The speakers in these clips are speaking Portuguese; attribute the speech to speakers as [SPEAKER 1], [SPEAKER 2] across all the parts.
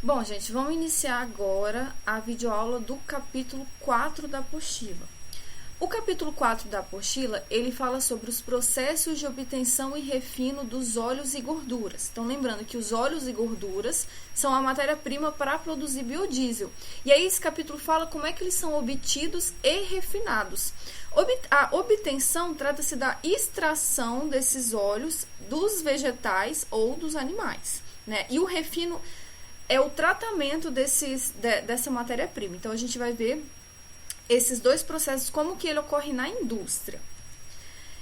[SPEAKER 1] Bom, gente, vamos iniciar agora a videoaula do capítulo 4 da apostila. O capítulo 4 da apostila, ele fala sobre os processos de obtenção e refino dos óleos e gorduras. Então, lembrando que os óleos e gorduras são a matéria-prima para produzir biodiesel. E aí, esse capítulo fala como é que eles são obtidos e refinados. A obtenção trata-se da extração desses óleos dos vegetais ou dos animais, né? E o refino é o tratamento dessa matéria-prima. Então, a gente vai ver esses dois processos, como que ele ocorre na indústria.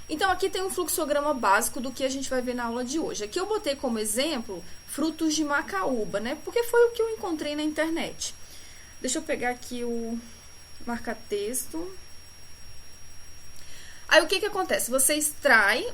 [SPEAKER 1] Então, aqui tem um fluxograma básico do que a gente vai ver na aula de hoje. Aqui eu botei como exemplo frutos de macaúba, né? Porque foi o que eu encontrei na internet. Deixa eu pegar aqui o marca-texto. Aí, o que acontece? Você extrai,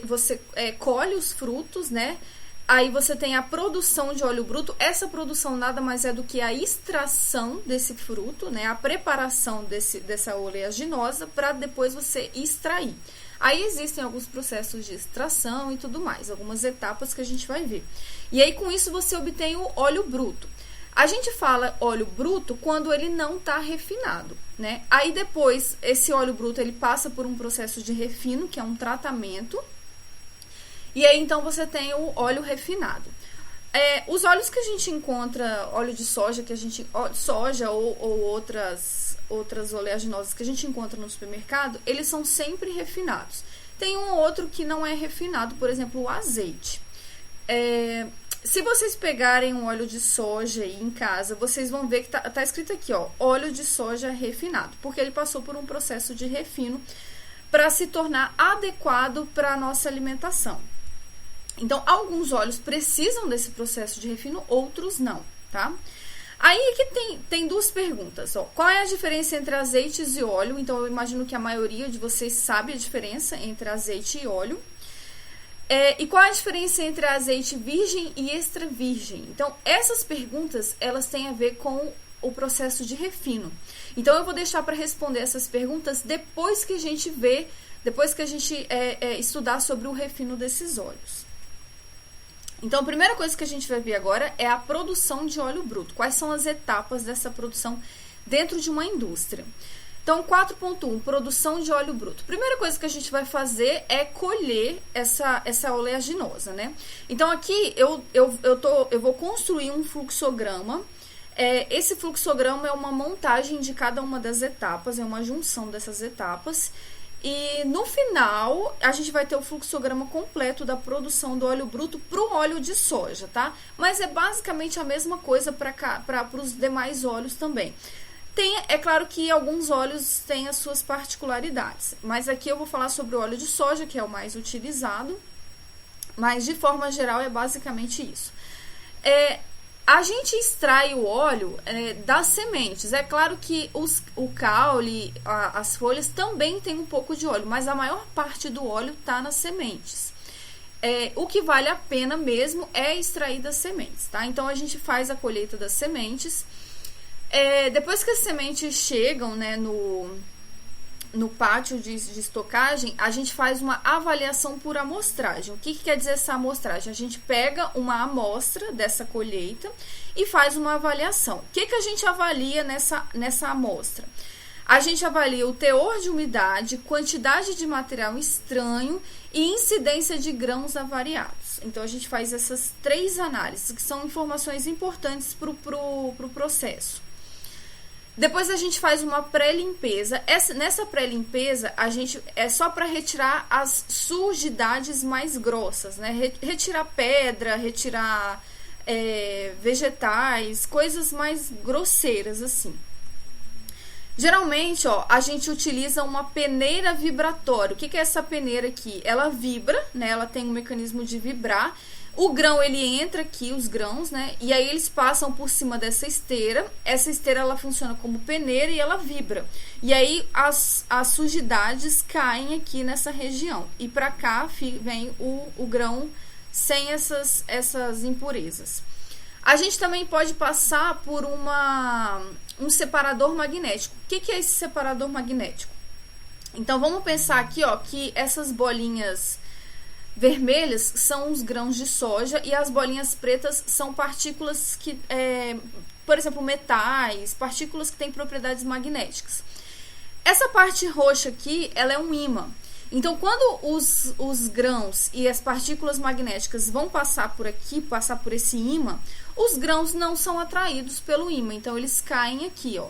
[SPEAKER 1] você colhe os frutos, né? Aí você tem a produção de óleo bruto. Essa produção nada mais é do que a extração desse fruto, né? A preparação dessa oleaginosa para depois você extrair. Aí existem alguns processos de extração e tudo mais, algumas etapas que a gente vai ver. E aí com isso você obtém o óleo bruto. A gente fala óleo bruto quando ele não está refinado, né? Aí depois esse óleo bruto ele passa por um processo de refino, que é um tratamento. E aí, então, você tem o óleo refinado. Os óleos que a gente encontra, óleo de soja, soja ou outras oleaginosas que a gente encontra no supermercado, eles são sempre refinados. Tem um ou outro que não é refinado, por exemplo, o azeite. Se vocês pegarem um óleo de soja aí em casa, vocês vão ver que tá escrito aqui, ó, óleo de soja refinado, porque ele passou por um processo de refino para se tornar adequado para a nossa alimentação. Então, alguns óleos precisam desse processo de refino, outros não, tá? Aí aqui tem duas perguntas, ó. Qual é a diferença entre azeites e óleo? Então, eu imagino que a maioria de vocês sabe a diferença entre azeite e óleo. E qual é a diferença entre azeite virgem e extra virgem? Então, essas perguntas, elas têm a ver com o processo de refino. Então, eu vou deixar para responder essas perguntas depois que a gente estudar sobre o refino desses óleos. Então, a primeira coisa que a gente vai ver agora é a produção de óleo bruto. Quais são as etapas dessa produção dentro de uma indústria? Então, 4.1, produção de óleo bruto. Primeira coisa que a gente vai fazer é colher essa oleaginosa, né? Então, aqui eu vou construir um fluxograma. Esse fluxograma é uma montagem de cada uma das etapas, é uma junção dessas etapas. E no final, a gente vai ter o fluxograma completo da produção do óleo bruto para o óleo de soja, tá? Mas é basicamente a mesma coisa para os demais óleos também. É claro que alguns óleos têm as suas particularidades, mas aqui eu vou falar sobre o óleo de soja, que é o mais utilizado, mas de forma geral é basicamente isso. A gente extrai o óleo das sementes. É claro que o caule, as folhas também tem um pouco de óleo, mas a maior parte do óleo está nas sementes. O que vale a pena mesmo é extrair das sementes, tá? Então, a gente faz a colheita das sementes. Depois que as sementes chegam, né, no pátio de estocagem, a gente faz uma avaliação por amostragem. O que quer dizer essa amostragem? A gente pega uma amostra dessa colheita e faz uma avaliação. O que a gente avalia nessa amostra? A gente avalia o teor de umidade, quantidade de material estranho e incidência de grãos avariados. Então, a gente faz essas três análises, que são informações importantes para o processo. Depois a gente faz uma pré-limpeza. Nessa pré-limpeza, a gente é só para retirar as sujidades mais grossas, né? Retirar pedra, retirar vegetais, coisas mais grosseiras, assim. Geralmente, ó, a gente utiliza uma peneira vibratória. O que é essa peneira aqui? Ela vibra, né? Ela tem um mecanismo de vibrar. O grão, ele entra aqui, os grãos, né? E aí eles passam por cima dessa esteira. Essa esteira, ela funciona como peneira e ela vibra. E aí as sujidades caem aqui nessa região. E para cá vem o grão sem essas impurezas. A gente também pode passar por um separador magnético. O que é esse separador magnético? Então, vamos pensar aqui, ó, que essas bolinhas vermelhas são os grãos de soja e as bolinhas pretas são partículas que, por exemplo, metais, partículas que têm propriedades magnéticas. Essa parte roxa aqui, ela é um ímã. Então, quando os grãos e as partículas magnéticas vão passar por aqui, passar por esse ímã, os grãos não são atraídos pelo ímã, então eles caem aqui, ó.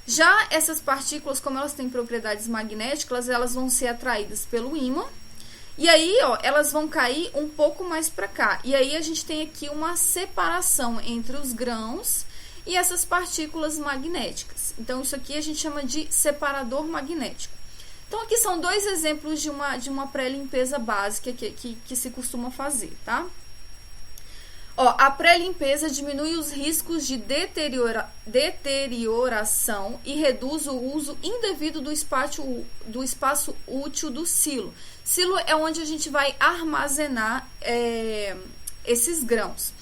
[SPEAKER 1] Já essas partículas, como elas têm propriedades magnéticas, elas vão ser atraídas pelo ímã, e aí, ó, elas vão cair um pouco mais para cá. E aí a gente tem aqui uma separação entre os grãos e essas partículas magnéticas. Então, isso aqui a gente chama de separador magnético. Então, aqui são dois exemplos de uma pré-limpeza básica que se costuma fazer, tá? Ó, a pré-limpeza diminui os riscos de deterioração e reduz o uso indevido do espaço útil do silo. Silo é onde a gente vai armazenar esses grãos.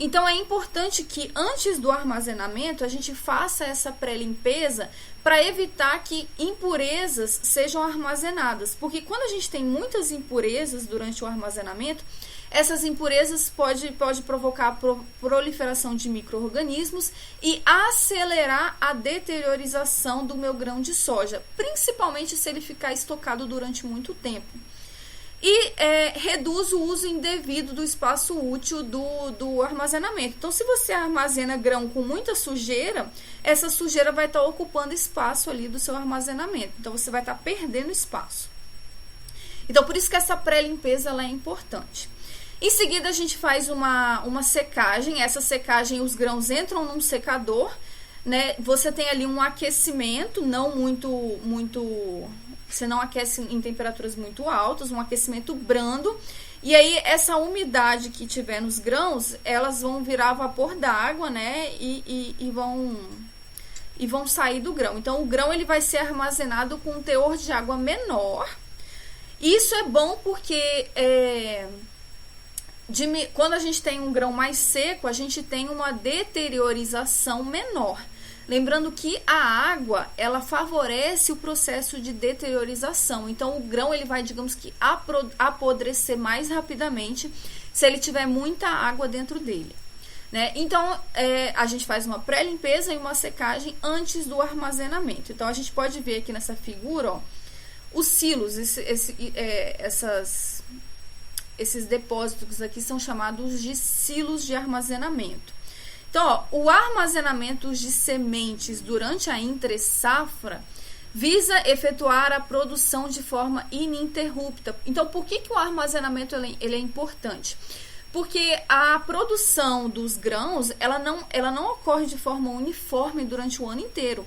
[SPEAKER 1] Então, é importante que antes do armazenamento a gente faça essa pré-limpeza para evitar que impurezas sejam armazenadas. Porque quando a gente tem muitas impurezas durante o armazenamento, essas impurezas pode provocar a proliferação de micro-organismos e acelerar a deteriorização do meu grão de soja, principalmente se ele ficar estocado durante muito tempo. E reduz o uso indevido do espaço útil do armazenamento. Então, se você armazena grão com muita sujeira, essa sujeira vai estar ocupando espaço ali do seu armazenamento. Então, você vai estar perdendo espaço. Então, por isso que essa pré-limpeza ela é importante. Em seguida, a gente faz uma secagem. Essa secagem, os grãos entram num secador, né? Você tem ali um aquecimento, não muito você não aquece em temperaturas muito altas, um aquecimento brando. E aí, essa umidade que tiver nos grãos, elas vão virar vapor d'água, né? E vão sair do grão. Então, o grão ele vai ser armazenado com um teor de água menor. Isso é bom porque quando a gente tem um grão mais seco, a gente tem uma deteriorização menor. Lembrando que a água, ela favorece o processo de deteriorização. Então, o grão, ele vai, digamos que, apodrecer mais rapidamente se ele tiver muita água dentro dele, né? Então, a gente faz uma pré-limpeza e uma secagem antes do armazenamento. Então, a gente pode ver aqui nessa figura, ó, os silos, esses depósitos aqui são chamados de silos de armazenamento. Então, ó, o armazenamento de sementes durante a entre-safra visa efetuar a produção de forma ininterrupta. Então, por que o armazenamento ele é importante? Porque a produção dos grãos, ela não ocorre de forma uniforme durante o ano inteiro.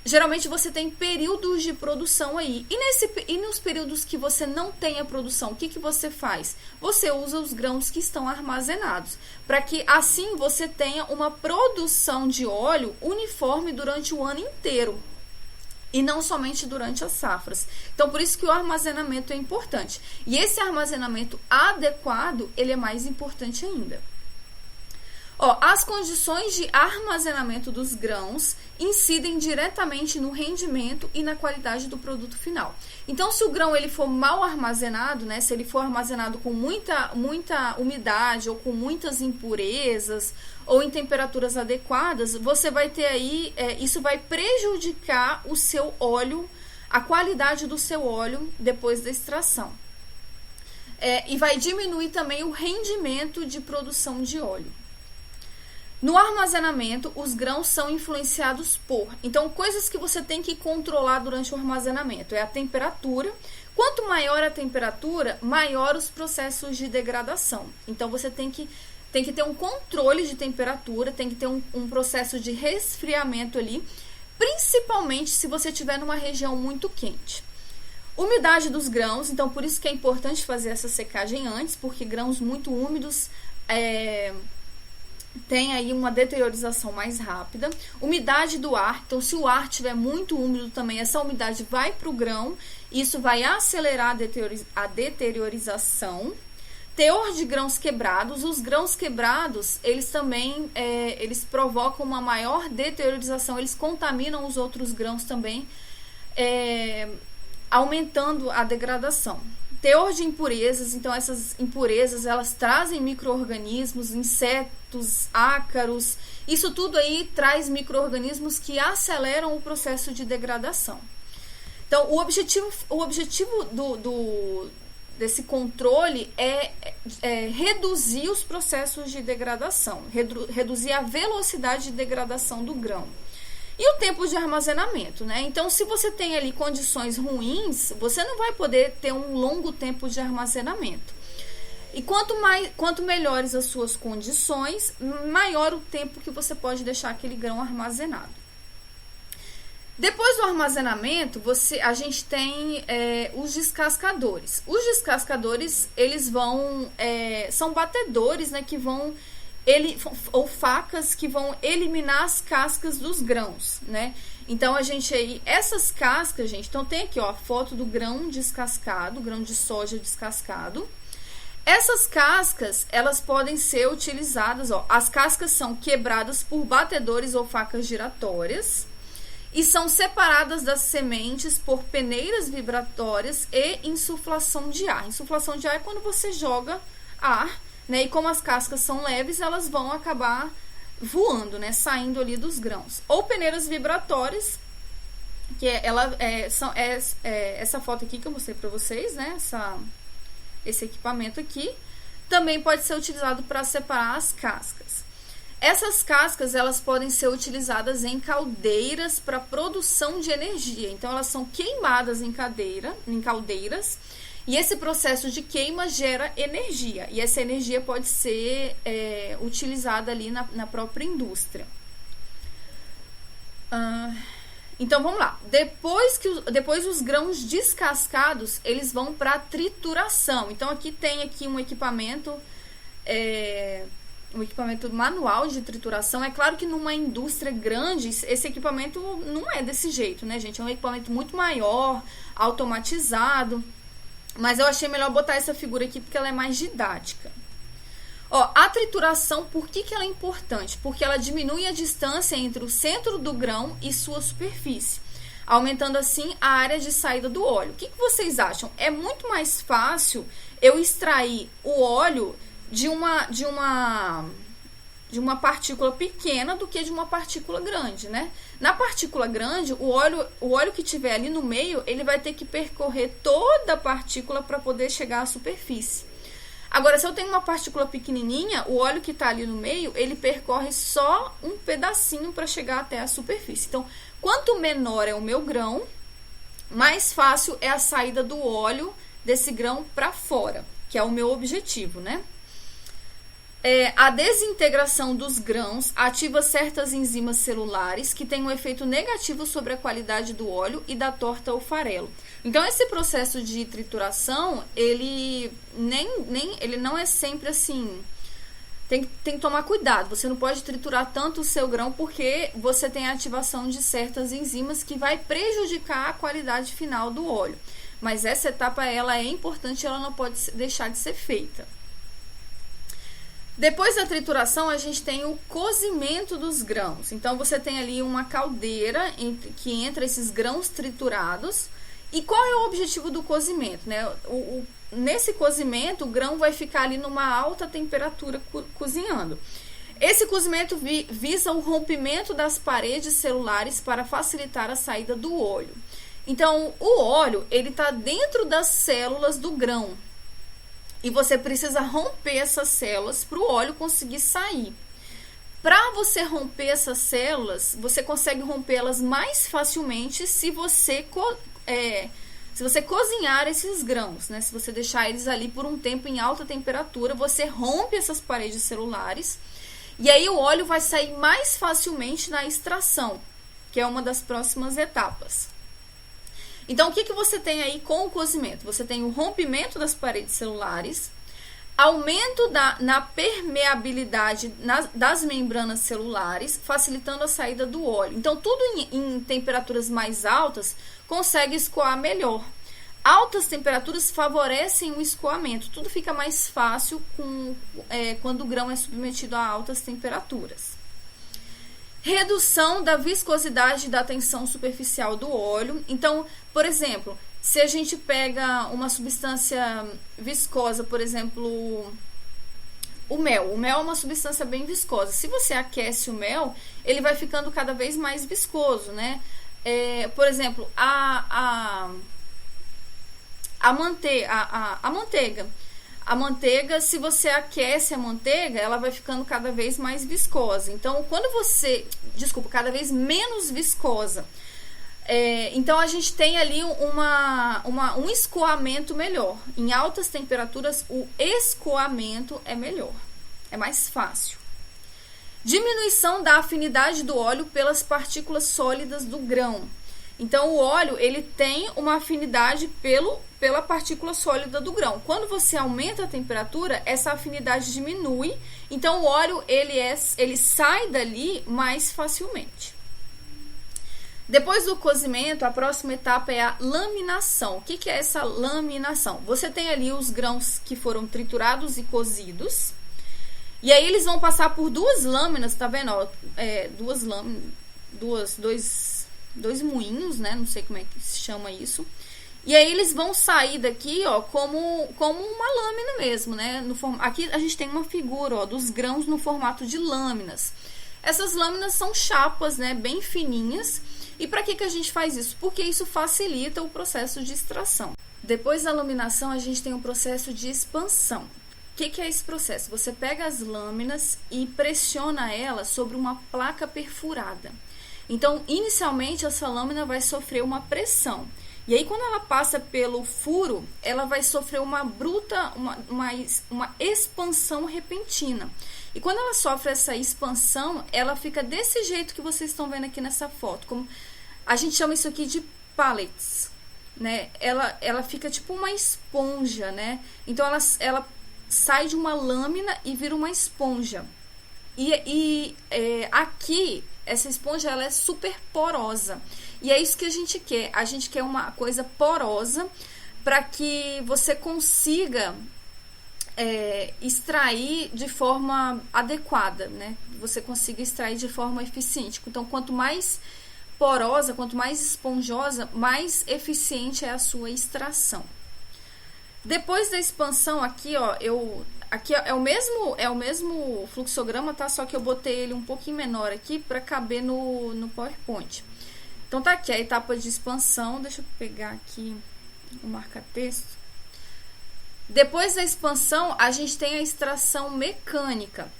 [SPEAKER 1] Geralmente você tem períodos de produção aí. E nos períodos que você não tem a produção, o que você faz? Você usa os grãos que estão armazenados, para que assim você tenha uma produção de óleo uniforme durante o ano inteiro. E não somente durante as safras. Então, por isso que o armazenamento é importante. E esse armazenamento adequado, ele é mais importante ainda. Ó, as condições de armazenamento dos grãos incidem diretamente no rendimento e na qualidade do produto final. Então, se o grão ele for mal armazenado, né, se ele for armazenado com muita umidade ou com muitas impurezas ou em temperaturas adequadas, você vai ter aí, isso vai prejudicar o seu óleo, a qualidade do seu óleo depois da extração. E vai diminuir também o rendimento de produção de óleo. No armazenamento, os grãos são influenciados por... Então, coisas que você tem que controlar durante o armazenamento é a temperatura. Quanto maior a temperatura, maior os processos de degradação. Então, você tem que ter um controle de temperatura, tem que ter um processo de resfriamento ali, principalmente se você estiver numa região muito quente. Umidade dos grãos, então por isso que é importante fazer essa secagem antes, porque grãos muito úmidos tem aí uma deteriorização mais rápida. Umidade do ar, então se o ar estiver muito úmido também, essa umidade vai para o grão, isso vai acelerar a deteriorização. Teor de grãos quebrados, os grãos quebrados, eles também eles provocam uma maior deteriorização, eles contaminam os outros grãos também, aumentando a degradação. teor de impurezas, então essas impurezas elas trazem micro-organismos, insetos, ácaros, isso tudo aí traz micro-organismos que aceleram o processo de degradação. Então o objetivo desse controle é reduzir os processos de degradação, reduzir a velocidade de degradação do grão. E o tempo de armazenamento, né? Então, se você tem ali condições ruins, você não vai poder ter um longo tempo de armazenamento. E quanto melhores as suas condições, maior o tempo que você pode deixar aquele grão armazenado. Depois do armazenamento, a gente tem os descascadores. Os descascadores, eles são batedores, né, ou facas que vão eliminar as cascas dos grãos, né? Então, essas cascas, gente, então tem aqui, ó, a foto do grão descascado, grão de soja descascado. Essas cascas, elas podem ser utilizadas, ó, as cascas são quebradas por batedores ou facas giratórias e são separadas das sementes por peneiras vibratórias e insuflação de ar. Insuflação de ar é quando você joga ar, né? E como as cascas são leves, elas vão acabar voando, né? Saindo ali dos grãos. Ou peneiras vibratórias, que essa foto aqui que eu mostrei para vocês, né? Esse equipamento aqui também pode ser utilizado para separar as cascas. Essas cascas, elas podem ser utilizadas em caldeiras para produção de energia. Então, elas são queimadas em caldeiras. E esse processo de queima gera energia. E essa energia pode ser utilizada ali na própria indústria. Então, vamos lá. Depois os grãos descascados, eles vão para trituração. Então, aqui tem um equipamento manual de trituração. É claro que numa indústria grande, esse equipamento não é desse jeito, né, gente? É um equipamento muito maior, automatizado. Mas eu achei melhor botar essa figura aqui porque ela é mais didática. Ó, a trituração, por que ela é importante? Porque ela diminui a distância entre o centro do grão e sua superfície, aumentando assim a área de saída do óleo. O que vocês acham? É muito mais fácil eu extrair o óleo de uma partícula pequena do que de uma partícula grande, né? Na partícula grande, o óleo que tiver ali no meio, ele vai ter que percorrer toda a partícula para poder chegar à superfície. Agora, se eu tenho uma partícula pequenininha, o óleo que está ali no meio, ele percorre só um pedacinho para chegar até a superfície. Então, quanto menor é o meu grão, mais fácil é a saída do óleo desse grão para fora, que é o meu objetivo, né? A desintegração dos grãos ativa certas enzimas celulares que têm um efeito negativo sobre a qualidade do óleo e da torta ou farelo. Então, esse processo de trituração, ele não é sempre assim. Tem que tomar cuidado. Você não pode triturar tanto o seu grão porque você tem a ativação de certas enzimas que vai prejudicar a qualidade final do óleo. Mas essa etapa, ela é importante, ela não pode deixar de ser feita. Depois da trituração, a gente tem o cozimento dos grãos. Então, você tem ali uma caldeira que entra esses grãos triturados. E qual é o objetivo do cozimento, né? Nesse cozimento, o grão vai ficar ali numa alta temperatura cozinhando. Esse cozimento visa o rompimento das paredes celulares para facilitar a saída do óleo. Então, o óleo, ele está dentro das células do grão. E você precisa romper essas células para o óleo conseguir sair. Para você romper essas células, você consegue rompê-las mais facilmente se você cozinhar esses grãos, né? Se você deixar eles ali por um tempo em alta temperatura, você rompe essas paredes celulares. E aí o óleo vai sair mais facilmente na extração, que é uma das próximas etapas. Então, o que você tem aí com o cozimento? Você tem o rompimento das paredes celulares, aumento na permeabilidade das membranas celulares, facilitando a saída do óleo. Então, tudo em temperaturas mais altas consegue escoar melhor. Altas temperaturas favorecem o escoamento. Tudo fica mais fácil quando o grão é submetido a altas temperaturas. Redução da viscosidade e da tensão superficial do óleo. Então, por exemplo, Se a gente pega uma substância viscosa, por exemplo, o mel é uma substância bem viscosa. Se você aquece o mel, ele vai ficando cada vez mais viscoso, né? Por exemplo, a manteiga. A manteiga, se você aquece a manteiga, ela vai ficando cada vez mais viscosa. Então, cada vez menos viscosa. Então, a gente tem ali um escoamento melhor. Em altas temperaturas, o escoamento é melhor. É mais fácil. Diminuição da afinidade do óleo pelas partículas sólidas do grão. Então, o óleo, ele tem uma afinidade pela partícula sólida do grão. Quando você aumenta a temperatura, essa afinidade diminui. Então, o óleo, ele sai dali mais facilmente. Depois do cozimento, a próxima etapa é a laminação. O que é essa laminação? Você tem ali os grãos que foram triturados e cozidos. E aí eles vão passar por duas lâminas, tá vendo? Duas lâminas, dois moinhos, né? Não sei como é que se chama isso. E aí eles vão sair daqui, ó, como uma lâmina mesmo, né? Aqui a gente tem uma figura, ó, dos grãos no formato de lâminas. Essas lâminas são chapas, né? Bem fininhas. E para que a gente faz isso? Porque isso facilita o processo de extração. Depois da laminação, a gente tem um processo de expansão. O que é esse processo? Você pega as lâminas e pressiona elas sobre uma placa perfurada. Então, inicialmente, essa lâmina vai sofrer uma pressão. E aí, quando ela passa pelo furo, ela vai sofrer uma expansão repentina. E quando ela sofre essa expansão, ela fica desse jeito que vocês estão vendo aqui nessa foto. Como a gente chama isso aqui de pellets, né? Ela fica tipo uma esponja, né? Então, ela sai de uma lâmina e vira uma esponja. Aqui, essa esponja, ela é super porosa. E é isso que a gente quer. A gente quer uma coisa porosa para que você consiga extrair de forma adequada, né? Você consiga extrair de forma eficiente. Então, quanto mais porosa, quanto mais esponjosa, mais eficiente é a sua extração. Depois da expansão aqui, ó, aqui é o mesmo fluxograma, tá? Só que eu botei ele um pouquinho menor aqui para caber no PowerPoint. Então tá aqui a etapa de expansão. Deixa eu pegar aqui o marca-texto. Depois da expansão, a gente tem a extração mecânica.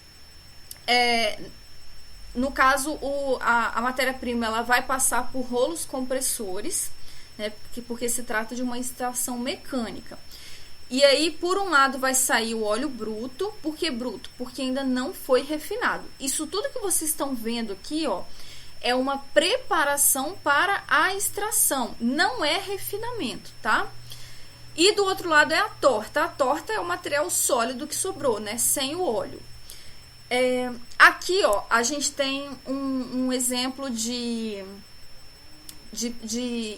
[SPEAKER 1] No caso, a matéria-prima ela vai passar por rolos compressores, né? Porque se trata de uma extração mecânica. E aí, por um lado, vai sair o óleo bruto. Por que bruto? Porque ainda não foi refinado. Isso tudo que vocês estão vendo aqui, ó, é uma preparação para a extração. Não é refinamento, tá? E do outro lado é a torta. A torta é o material sólido que sobrou, né? Sem o óleo. Aqui, ó, a gente tem um exemplo de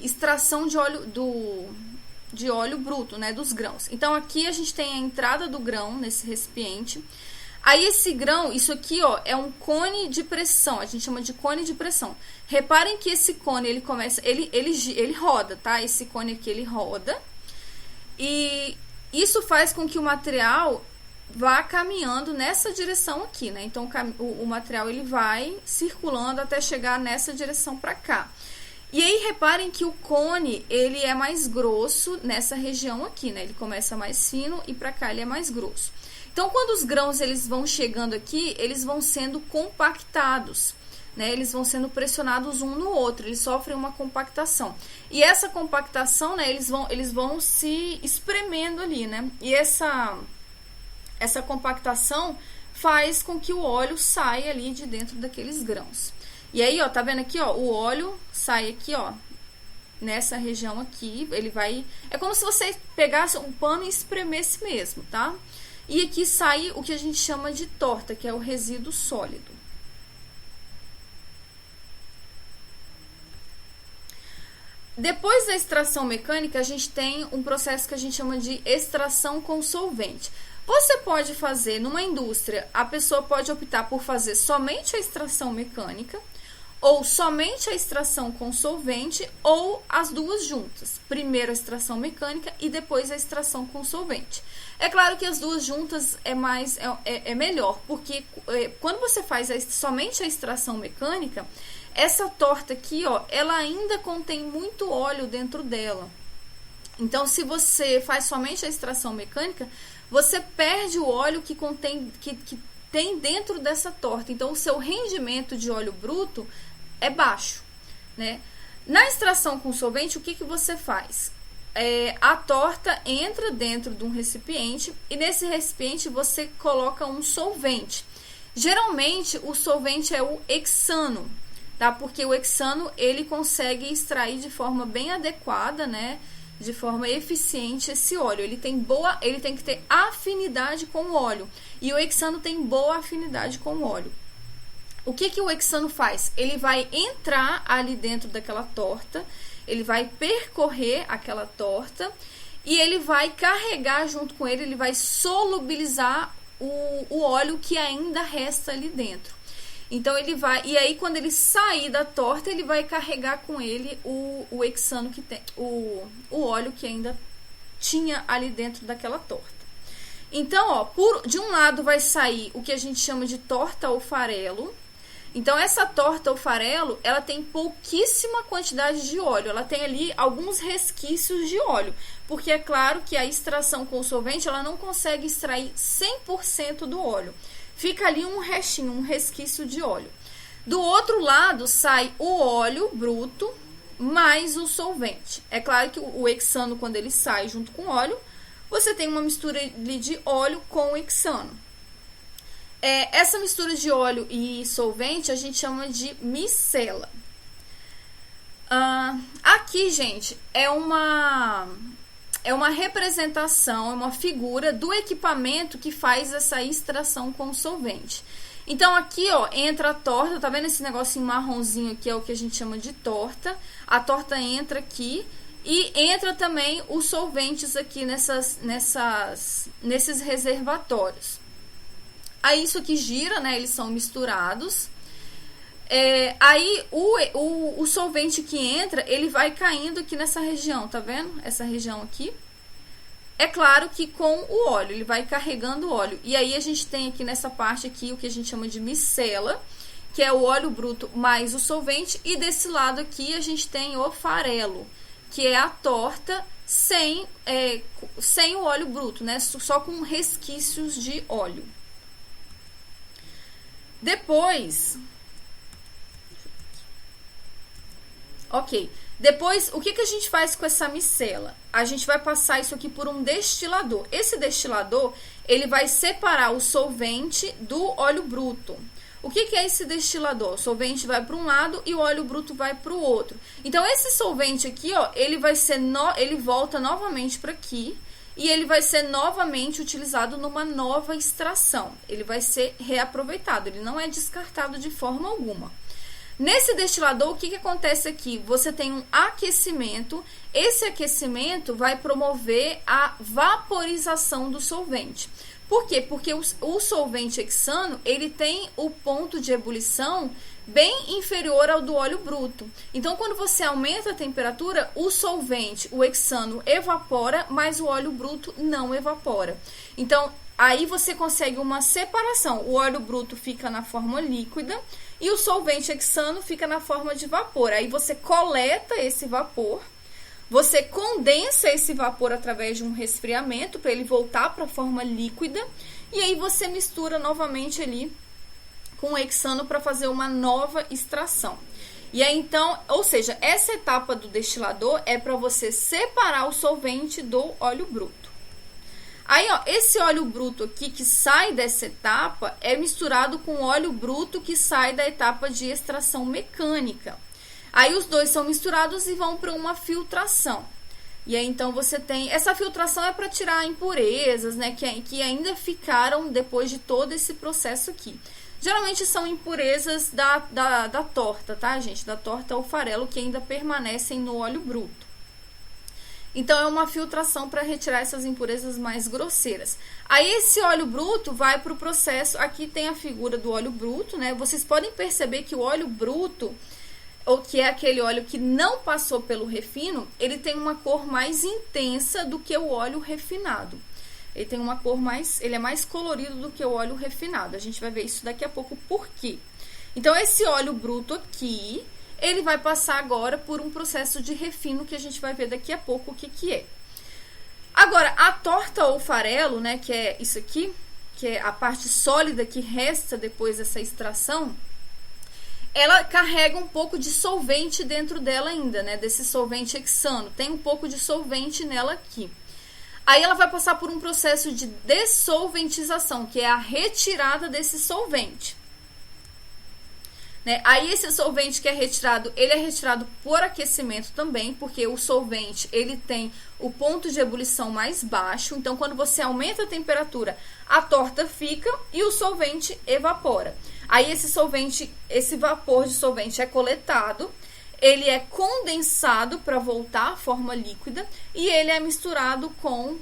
[SPEAKER 1] extração de óleo bruto, né, dos grãos. Então, aqui a gente tem a entrada do grão nesse recipiente. Aí, esse grão, isso aqui, ó, é um cone de pressão. A gente chama de cone de pressão. Reparem que esse cone, ele roda, tá? Esse cone aqui, ele roda. E isso faz com que o material vá caminhando nessa direção aqui, né? Então, o material, ele vai circulando até chegar nessa direção para cá. E aí, reparem que o cone, ele é mais grosso nessa região aqui, né? Ele começa mais fino e para cá ele é mais grosso. Então, quando os grãos, eles vão chegando aqui, eles vão sendo compactados, né? Eles vão sendo pressionados um no outro, eles sofrem uma compactação. E essa compactação, né? Eles vão se espremendo ali, né? E essa compactação faz com que o óleo saia ali de dentro daqueles grãos. E aí, ó, tá vendo aqui, ó, o óleo sai aqui, ó, nessa região aqui, ele vai... É como se você pegasse um pano e espremesse mesmo, tá? E aqui sai o que a gente chama de torta, que é o resíduo sólido. Depois da extração mecânica, a gente tem um processo que a gente chama de extração com solvente. Você pode fazer numa indústria, a pessoa pode optar por fazer somente a extração mecânica, ou somente a extração com solvente, ou as duas juntas. Primeiro a extração mecânica e depois a extração com solvente. É claro que as duas juntas é melhor, porque quando você faz somente a extração mecânica, essa torta aqui, ó, ela ainda contém muito óleo dentro dela. Então, se você faz somente a extração mecânica, você perde o óleo que tem dentro dessa torta. Então, o seu rendimento de óleo bruto é baixo, né? Na extração com solvente, o que você faz? A torta entra dentro de um recipiente e nesse recipiente você coloca um solvente. Geralmente, o solvente é o hexano, tá? Porque o hexano, ele consegue extrair de forma bem adequada, né? De forma eficiente esse óleo. Ele tem que ter afinidade com o óleo. E o hexano tem boa afinidade com o óleo. O que o hexano faz? Ele vai entrar ali dentro daquela torta, ele vai percorrer aquela torta e ele vai carregar junto com ele vai solubilizar o óleo que ainda resta ali dentro. Então e aí quando ele sair da torta, ele vai carregar com ele o hexano que tem, o óleo que ainda tinha ali dentro daquela torta. Então, ó, de um lado vai sair o que a gente chama de torta ou farelo. Então, essa torta ou farelo, ela tem pouquíssima quantidade de óleo. Ela tem ali alguns resquícios de óleo. Porque é claro que a extração com solvente, ela não consegue extrair 100% do óleo. Fica ali um restinho, um resquício de óleo. Do outro lado, sai o óleo bruto mais o solvente. É claro que o hexano, quando ele sai junto com o óleo, você tem uma mistura de óleo com o hexano. Essa mistura de óleo e solvente a gente chama de micela. Aqui, gente, é uma representação, é uma figura do equipamento que faz essa extração com solvente. Então, aqui, ó, entra a torta, tá vendo esse negocinho marronzinho aqui, é o que a gente chama de torta. A torta entra aqui e entra também os solventes aqui nesses reservatórios. Aí isso aqui gira, né? Eles são misturados. Aí o solvente que entra, ele vai caindo aqui nessa região, tá vendo? Essa região aqui. É claro que com o óleo, ele vai carregando o óleo. E aí a gente tem aqui nessa parte aqui o que a gente chama de micela, que é o óleo bruto mais o solvente. E desse lado aqui a gente tem o farelo, que é a torta sem o óleo bruto, né? Só com resquícios de óleo. Depois, depois o que a gente faz com essa micela? A gente vai passar isso aqui por um destilador. Esse destilador, ele vai separar o solvente do óleo bruto. O que é esse destilador? O solvente vai para um lado e o óleo bruto vai para o outro. Então, esse solvente aqui, ó, ele volta novamente para aqui. E ele vai ser novamente utilizado numa nova extração. Ele vai ser reaproveitado, ele não é descartado de forma alguma. Nesse destilador, o que acontece aqui? Você tem um aquecimento. Esse aquecimento vai promover a vaporização do solvente. Por quê? Porque o solvente hexano, ele tem o ponto de ebulição bem inferior ao do óleo bruto. Então, quando você aumenta a temperatura, o solvente, o hexano, evapora, mas o óleo bruto não evapora. Então, aí você consegue uma separação. O óleo bruto fica na forma líquida e o solvente hexano fica na forma de vapor. Aí você coleta esse vapor, você condensa esse vapor através de um resfriamento para ele voltar para a forma líquida e aí você mistura novamente ali com o hexano para fazer uma nova extração. E aí então, ou seja, essa etapa do destilador é para você separar o solvente do óleo bruto. Aí, ó, esse óleo bruto aqui que sai dessa etapa é misturado com o óleo bruto que sai da etapa de extração mecânica. Aí os dois são misturados e vão para uma filtração. E aí então você tem... Essa filtração é para tirar impurezas, né, que ainda ficaram depois de todo esse processo aqui. Geralmente são impurezas da torta, tá, gente? Da torta ou farelo que ainda permanecem no óleo bruto. Então, é uma filtração para retirar essas impurezas mais grosseiras. Aí, esse óleo bruto vai para o processo. Aqui tem a figura do óleo bruto, né? Vocês podem perceber que o óleo bruto, ou que é aquele óleo que não passou pelo refino, ele tem uma cor mais intensa do que o óleo refinado. Ele tem uma cor mais, ele é mais colorido do que o óleo refinado. A gente vai ver isso daqui a pouco por quê. Então, esse óleo bruto aqui, ele vai passar agora por um processo de refino que a gente vai ver daqui a pouco o que que é. Agora, a torta ou farelo, né, que é isso aqui, que é a parte sólida que resta depois dessa extração, ela carrega um pouco de solvente dentro dela ainda, né, desse solvente hexano. Tem um pouco de solvente nela aqui. Aí ela vai passar por um processo de dessolventização, que é a retirada desse solvente. Né? Aí esse solvente que é retirado, ele é retirado por aquecimento também, porque o solvente, ele tem o ponto de ebulição mais baixo. Então, quando você aumenta a temperatura, a torta fica e o solvente evapora. Aí esse solvente, esse vapor de solvente é coletado, ele é condensado para voltar à forma líquida e ele é misturado com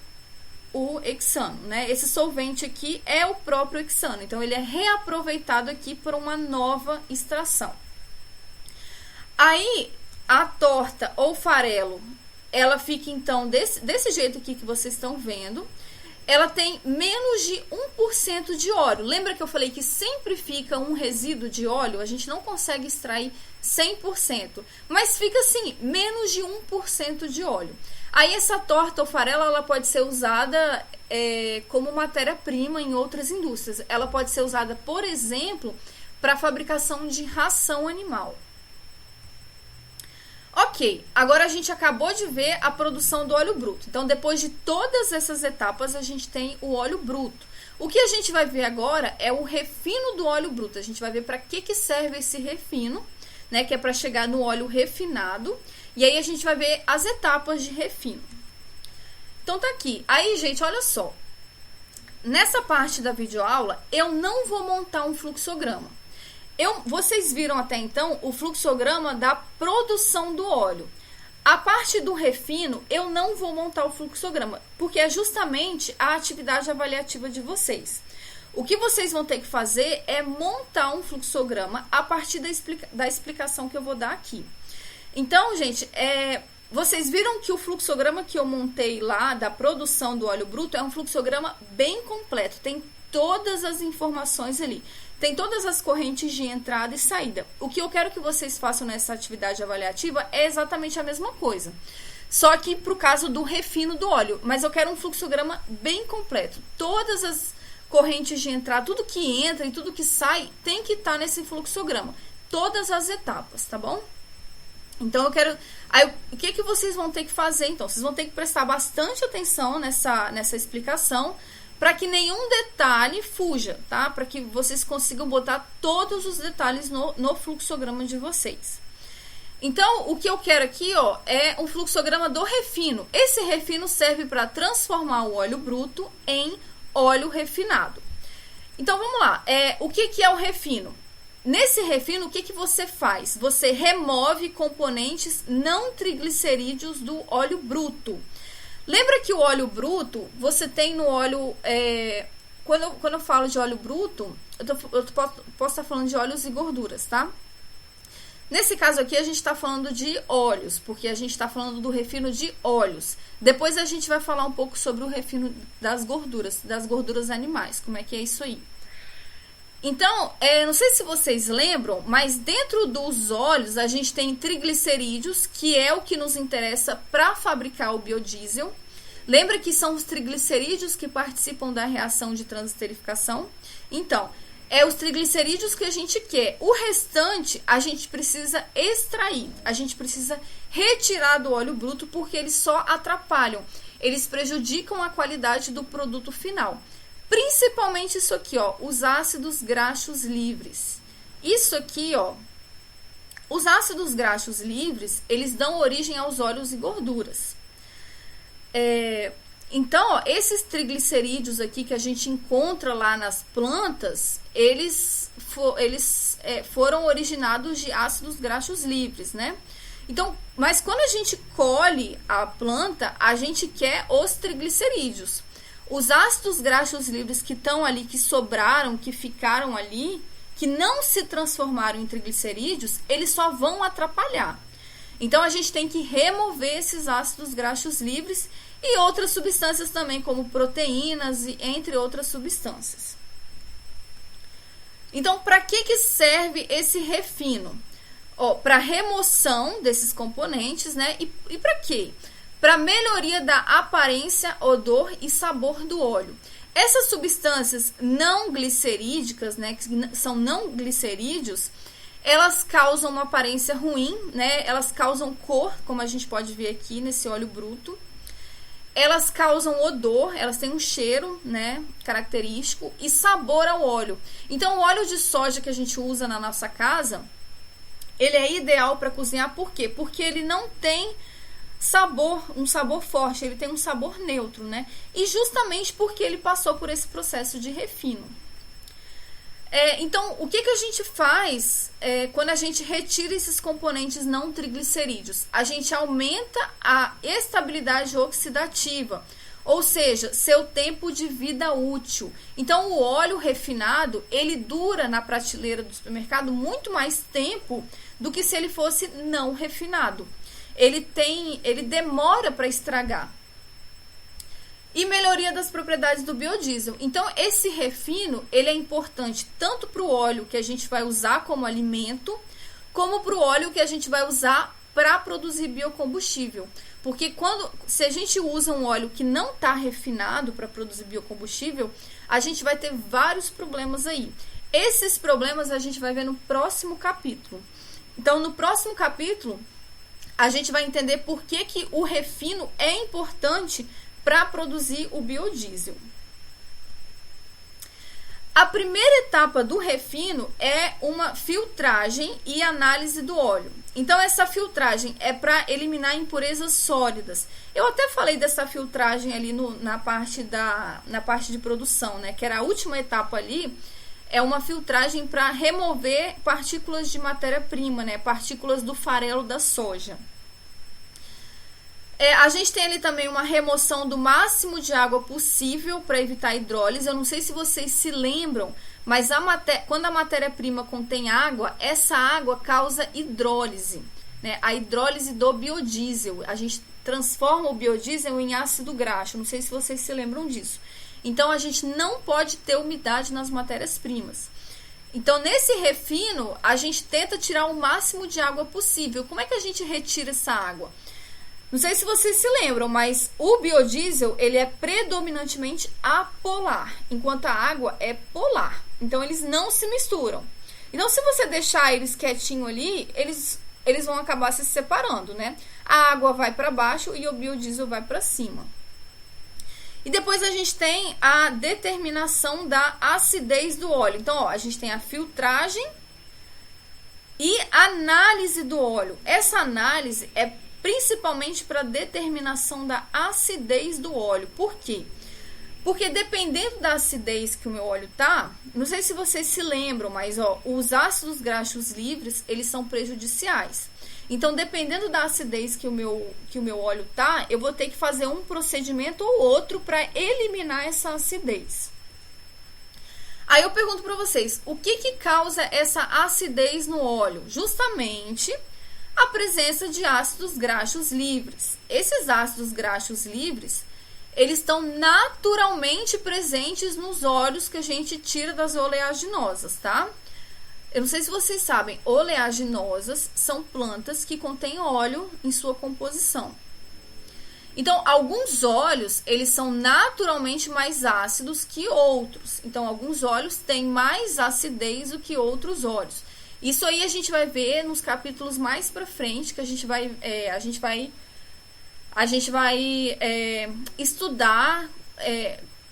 [SPEAKER 1] o hexano, né? Esse solvente aqui é o próprio hexano, então ele é reaproveitado aqui para uma nova extração. Aí a torta ou farelo, ela fica então desse jeito aqui que vocês estão vendo. Ela tem menos de 1% de óleo. Lembra que eu falei que sempre fica um resíduo de óleo? A gente não consegue extrair 100%, mas fica assim, menos de 1% de óleo. Aí essa torta ou farelo, ela pode ser usada como matéria-prima em outras indústrias. Ela pode ser usada, por exemplo, para a fabricação de ração animal. Ok, agora a gente acabou de ver a produção do óleo bruto. Então, depois de todas essas etapas, a gente tem o óleo bruto. O que a gente vai ver agora é o refino do óleo bruto. A gente vai ver para que serve esse refino, né? Que é para chegar no óleo refinado. E aí a gente vai ver as etapas de refino. Então, tá aqui. Aí, gente, olha só. Nessa parte da videoaula, eu não vou montar um fluxograma. Vocês viram até então o fluxograma da produção do óleo. A parte do refino, eu não vou montar o fluxograma, porque é justamente a atividade avaliativa de vocês. O que vocês vão ter que fazer é montar um fluxograma a partir da explicação que eu vou dar aqui. Então, gente, vocês viram que o fluxograma que eu montei lá da produção do óleo bruto é um fluxograma bem completo, tem todas as informações ali. Tem todas as correntes de entrada e saída. O que eu quero que vocês façam nessa atividade avaliativa é exatamente a mesma coisa. Só que para o caso do refino do óleo. Mas eu quero um fluxograma bem completo. Todas as correntes de entrada, tudo que entra e tudo que sai, tem que estar nesse fluxograma. Todas as etapas, tá bom? Então eu quero... Aí, o que vocês vão ter que fazer, então? Vocês vão ter que prestar bastante atenção nessa explicação, para que nenhum detalhe fuja, tá? Para que vocês consigam botar todos os detalhes no fluxograma de vocês. Então, o que eu quero aqui, ó, é um fluxograma do refino. Esse refino serve para transformar o óleo bruto em óleo refinado. Então, vamos lá. O que é o refino? Nesse refino, o que você faz? Você remove componentes não triglicerídeos do óleo bruto. Lembra que o óleo bruto, você tem no óleo... Quando eu falo de óleo bruto, eu posso estar falando de óleos e gorduras, tá? Nesse caso aqui, a gente está falando de óleos, porque a gente está falando do refino de óleos. Depois a gente vai falar um pouco sobre o refino das gorduras animais, como é que é isso aí. Então, não sei se vocês lembram, mas dentro dos óleos a gente tem triglicerídeos, que é o que nos interessa para fabricar o biodiesel. Lembra que são os triglicerídeos que participam da reação de transesterificação? Então, os triglicerídeos que a gente quer. O restante a gente precisa extrair, a gente precisa retirar do óleo bruto, porque eles só atrapalham, eles prejudicam a qualidade do produto final. Principalmente isso aqui, ó, os ácidos graxos livres. Isso aqui, ó, os ácidos graxos livres, eles dão origem aos óleos e gorduras. Então, ó, esses triglicerídeos aqui que a gente encontra lá nas plantas, eles foram originados de ácidos graxos livres, né? Então, mas quando a gente colhe a planta, a gente quer os triglicerídeos. Os ácidos graxos livres que estão ali, que sobraram, que ficaram ali, que não se transformaram em triglicerídeos, eles só vão atrapalhar. Então, a gente tem que remover esses ácidos graxos livres e outras substâncias também, como proteínas e entre outras substâncias. Então, para que serve esse refino? Para remoção desses componentes, né? E para quê? Para melhoria da aparência, odor e sabor do óleo. Essas substâncias não glicerídicas, né, que são não glicerídeos, elas causam uma aparência ruim, né? Elas causam cor, como a gente pode ver aqui nesse óleo bruto. Elas causam odor, elas têm um cheiro, né, característico e sabor ao óleo. Então, o óleo de soja que a gente usa na nossa casa, ele é ideal para cozinhar, por quê? Porque ele não tem sabor, um sabor forte, ele tem um sabor neutro, né? E justamente porque ele passou por esse processo de refino. Então, o que a gente faz quando a gente retira esses componentes não triglicerídeos? A gente aumenta a estabilidade oxidativa, ou seja, seu tempo de vida útil. Então, o óleo refinado, ele dura na prateleira do supermercado muito mais tempo do que se ele fosse não refinado. Ele demora para estragar. E melhoria das propriedades do biodiesel. Então, esse refino, ele é importante tanto para o óleo que a gente vai usar como alimento, como para o óleo que a gente vai usar para produzir biocombustível. Porque se a gente usa um óleo que não está refinado para produzir biocombustível, a gente vai ter vários problemas aí. Esses problemas a gente vai ver no próximo capítulo. Então, no próximo capítulo, a gente vai entender por que o refino é importante para produzir o biodiesel. A primeira etapa do refino é uma filtragem e análise do óleo. Então, essa filtragem é para eliminar impurezas sólidas. Eu até falei dessa filtragem ali na parte de produção, né? Que era a última etapa ali. É uma filtragem para remover partículas de matéria-prima, né? Partículas do farelo da soja. A gente tem ali também uma remoção do máximo de água possível para evitar hidrólise. Eu não sei se vocês se lembram, mas quando a matéria-prima contém água, essa água causa hidrólise, né? A hidrólise do biodiesel. A gente transforma o biodiesel em ácido graxo. Não sei se vocês se lembram disso. Então, a gente não pode ter umidade nas matérias-primas. Então, nesse refino, a gente tenta tirar o máximo de água possível. Como é que a gente retira essa água? Não sei se vocês se lembram, mas o biodiesel, ele é predominantemente apolar, enquanto a água é polar. Então, eles não se misturam. Então, se você deixar eles quietinho ali, eles vão acabar se separando, né? A água vai para baixo e o biodiesel vai para cima. E depois a gente tem a determinação da acidez do óleo. Então, a gente tem a filtragem e análise do óleo. Essa análise é principalmente para determinação da acidez do óleo. Por quê? Porque dependendo da acidez que o meu óleo tá, não sei se vocês se lembram, mas os ácidos graxos livres, eles são prejudiciais. Então, dependendo da acidez que o meu óleo tá, eu vou ter que fazer um procedimento ou outro para eliminar essa acidez. Aí eu pergunto para vocês, o que causa essa acidez no óleo? Justamente a presença de ácidos graxos livres. Esses ácidos graxos livres, eles estão naturalmente presentes nos óleos que a gente tira das oleaginosas, tá? Eu não sei se vocês sabem, oleaginosas são plantas que contêm óleo em sua composição. Então, alguns óleos, eles são naturalmente mais ácidos que outros. Então, alguns óleos têm mais acidez do que outros óleos. Isso aí a gente vai ver nos capítulos mais pra frente, que a gente vai estudar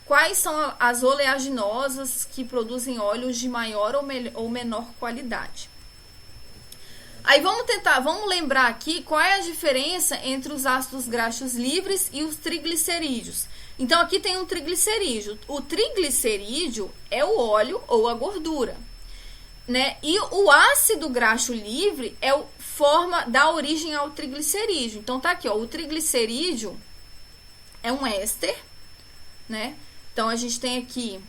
[SPEAKER 1] quais são as oleaginosas que produzem óleos de maior ou menor qualidade. Aí vamos lembrar aqui qual é a diferença entre os ácidos graxos livres e os triglicerídeos. Então, aqui tem um triglicerídeo. O triglicerídeo é o óleo ou a gordura, né? E o ácido graxo livre é o dá origem ao triglicerídeo. Então tá aqui, ó, o triglicerídeo é um éster, né? Então a gente tem aqui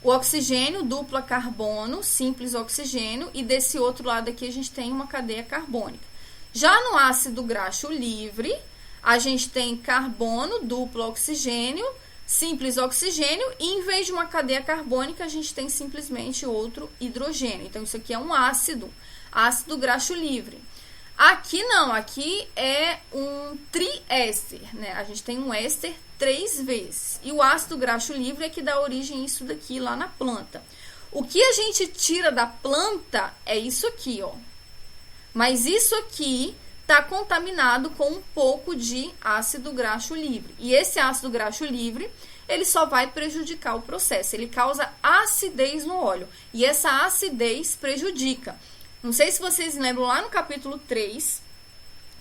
[SPEAKER 1] o oxigênio, dupla carbono, simples oxigênio, e desse outro lado aqui a gente tem uma cadeia carbônica. Já no ácido graxo livre, a gente tem carbono, duplo oxigênio, simples oxigênio, e em vez de uma cadeia carbônica, a gente tem simplesmente outro hidrogênio. Então, isso aqui é um ácido graxo livre. Aqui não, aqui é um triéster, né? A gente tem um éster 3 vezes. E o ácido graxo livre é que dá origem a isso daqui lá na planta. O que a gente tira da planta é isso aqui, ó. Mas isso aqui está contaminado com um pouco de ácido graxo livre. E esse ácido graxo livre, ele só vai prejudicar o processo. Ele causa acidez no óleo. E essa acidez prejudica. Não sei se vocês lembram lá no capítulo 3,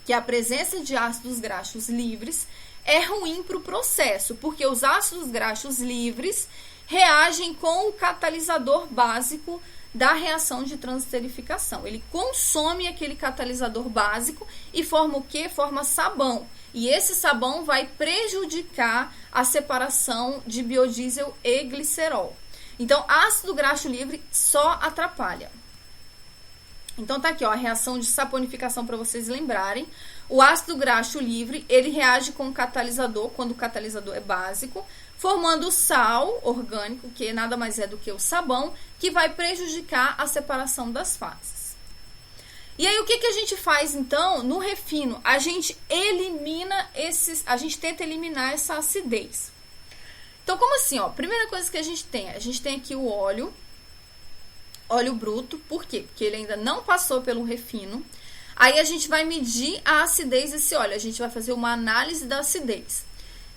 [SPEAKER 1] que a presença de ácidos graxos livres é ruim para o processo, porque os ácidos graxos livres reagem com o catalisador básico da reação de transesterificação. Ele consome aquele catalisador básico e forma o quê? Forma sabão. E esse sabão vai prejudicar a separação de biodiesel e glicerol. Então, ácido graxo livre só atrapalha. Então, tá aqui, ó, a reação de saponificação para vocês lembrarem. O ácido graxo livre, ele reage com o catalisador, quando o catalisador é básico, formando o sal orgânico, que nada mais é do que o sabão, que vai prejudicar a separação das fases. E aí, o que a gente faz, então, no refino? A gente tenta eliminar essa acidez. Então, como assim, ó? Primeira coisa que a gente tem aqui o óleo bruto. Por quê? Porque ele ainda não passou pelo refino. Aí a gente vai medir a acidez desse óleo. A gente vai fazer uma análise da acidez.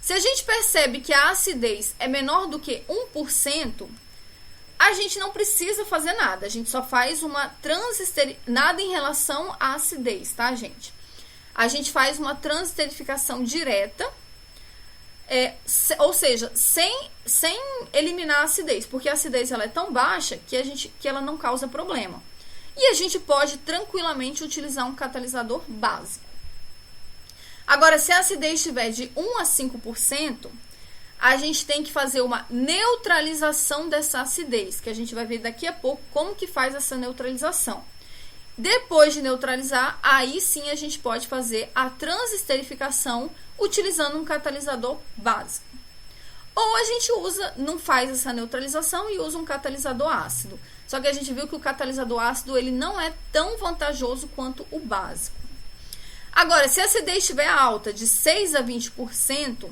[SPEAKER 1] Se a gente percebe que a acidez é menor do que 1%, a gente não precisa fazer nada. A gente só faz uma nada em relação à acidez, tá, gente? A gente faz uma transesterificação direta, ou seja, sem eliminar a acidez, porque a acidez ela é tão baixa que ela não causa problema. E a gente pode tranquilamente utilizar um catalisador básico. Agora, se a acidez estiver de 1 a 5%, a gente tem que fazer uma neutralização dessa acidez, que a gente vai ver daqui a pouco como que faz essa neutralização. Depois de neutralizar, aí sim a gente pode fazer a transesterificação utilizando um catalisador básico. Ou a gente não faz essa neutralização e usa um catalisador ácido. Só que a gente viu que o catalisador ácido ele não é tão vantajoso quanto o básico. Agora, se a acidez estiver alta de 6 a 20%,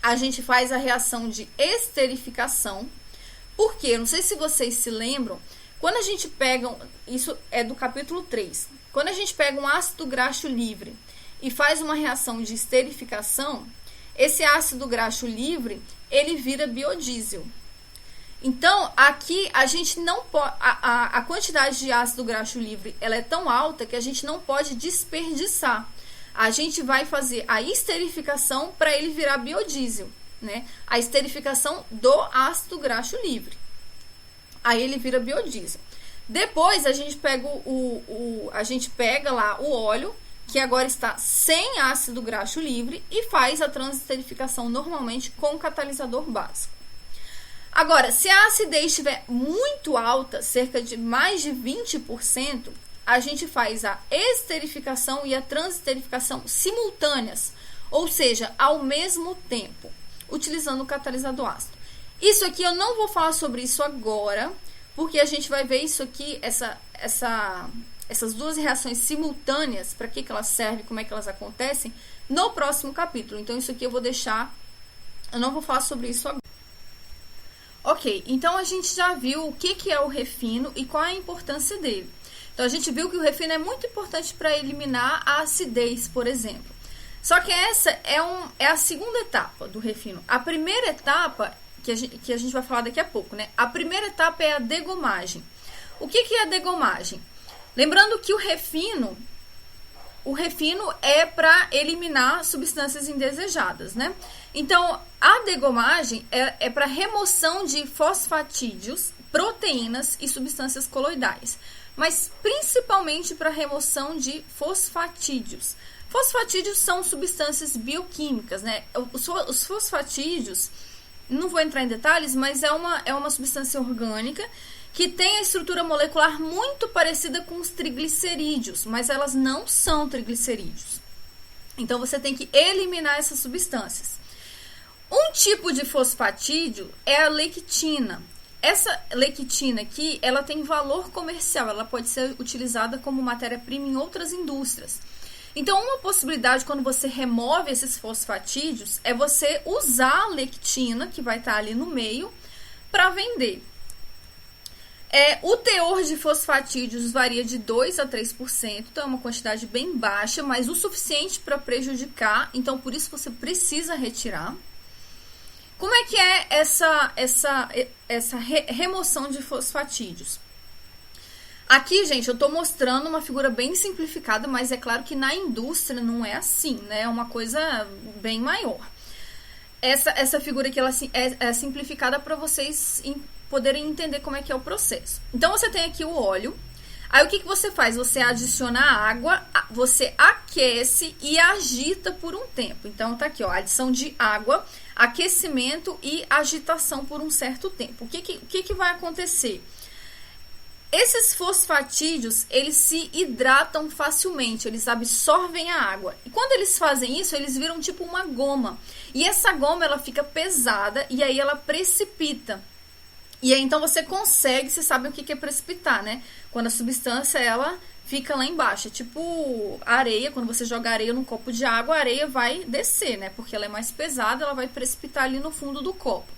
[SPEAKER 1] a gente faz a reação de esterificação. Por quê? Não sei se vocês se lembram, quando a gente pega, isso é do capítulo 3, quando a gente pega um ácido graxo livre e faz uma reação de esterificação, esse ácido graxo livre, ele vira biodiesel. Então, aqui a gente não pode, a quantidade de ácido graxo livre, ela é tão alta que a gente não pode desperdiçar. A gente vai fazer a esterificação para ele virar biodiesel, né? A esterificação do ácido graxo livre. Aí ele vira biodiesel. Depois a gente pega lá o óleo, que agora está sem ácido graxo livre, e faz a transesterificação normalmente com catalisador básico. Agora, se a acidez estiver muito alta, cerca de mais de 20%, a gente faz a esterificação e a transesterificação simultâneas, ou seja, ao mesmo tempo, utilizando o catalisador ácido. Isso aqui eu não vou falar sobre isso agora, porque a gente vai ver isso aqui, essas duas reações simultâneas, para que elas servem, como é que elas acontecem, no próximo capítulo. Então, isso aqui eu vou deixar, eu não vou falar sobre isso agora. Ok, então a gente já viu o que é o refino e qual é a importância dele. Então, a gente viu que o refino é muito importante para eliminar a acidez, por exemplo. Só que essa é a segunda etapa do refino. A primeira etapa, que a gente vai falar daqui a pouco, né? A primeira etapa é a degomagem. O que é a degomagem? Lembrando que o refino é para eliminar substâncias indesejadas, né? Então, a degomagem é para remoção de fosfatídeos proteínas e substâncias coloidais, mas principalmente para remoção de fosfatídeos. Fosfatídeos são substâncias bioquímicas, né? Os fosfatídeos, não vou entrar em detalhes, mas é uma substância orgânica que tem a estrutura molecular muito parecida com os triglicerídeos, mas elas não são triglicerídeos. Então, você tem que eliminar essas substâncias. Um tipo de fosfatídeo é a lectina. Essa lectina aqui, ela tem valor comercial, ela pode ser utilizada como matéria-prima em outras indústrias. Então, uma possibilidade quando você remove esses fosfatídeos é você usar a lectina, que vai estar ali no meio, para vender. O teor de fosfatídeos varia de 2 a 3%, então é uma quantidade bem baixa, mas o suficiente para prejudicar, então por isso você precisa retirar. Como é que é essa remoção de fosfatídeos? Aqui, gente, eu estou mostrando uma figura bem simplificada, mas é claro que na indústria não é assim, né? É uma coisa bem maior. Essa figura aqui ela é simplificada para vocês poderem entender como é que é o processo. Então, você tem aqui o óleo. Aí, o que você faz? Você adiciona água, você aquece e agita por um tempo. Então, tá aqui, ó, adição de água, aquecimento e agitação por um certo tempo. O que vai acontecer? Esses fosfatídeos, eles se hidratam facilmente, eles absorvem a água. E quando eles fazem isso, eles viram tipo uma goma. E essa goma, ela fica pesada e aí ela precipita. E aí, então, você sabe o que é precipitar, né? Quando a substância, ela fica lá embaixo. É tipo areia, quando você joga areia num copo de água, a areia vai descer, né? Porque ela é mais pesada, ela vai precipitar ali no fundo do copo.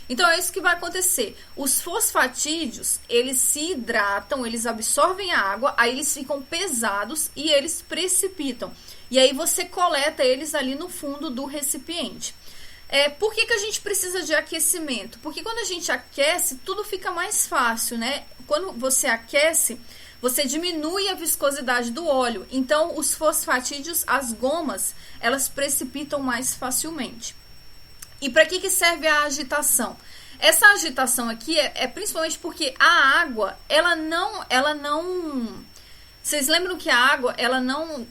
[SPEAKER 1] Então, é isso que vai acontecer. Os fosfatídeos, eles se hidratam, eles absorvem a água, aí eles ficam pesados e eles precipitam. E aí, você coleta eles ali no fundo do recipiente. Por que a gente precisa de aquecimento? Porque quando a gente aquece, tudo fica mais fácil, né? Quando você aquece, você diminui a viscosidade do óleo. Então, os fosfatídeos, as gomas, elas precipitam mais facilmente. E para que serve a agitação? Essa agitação aqui é principalmente porque a água, ela não... Vocês lembram que a água, ela não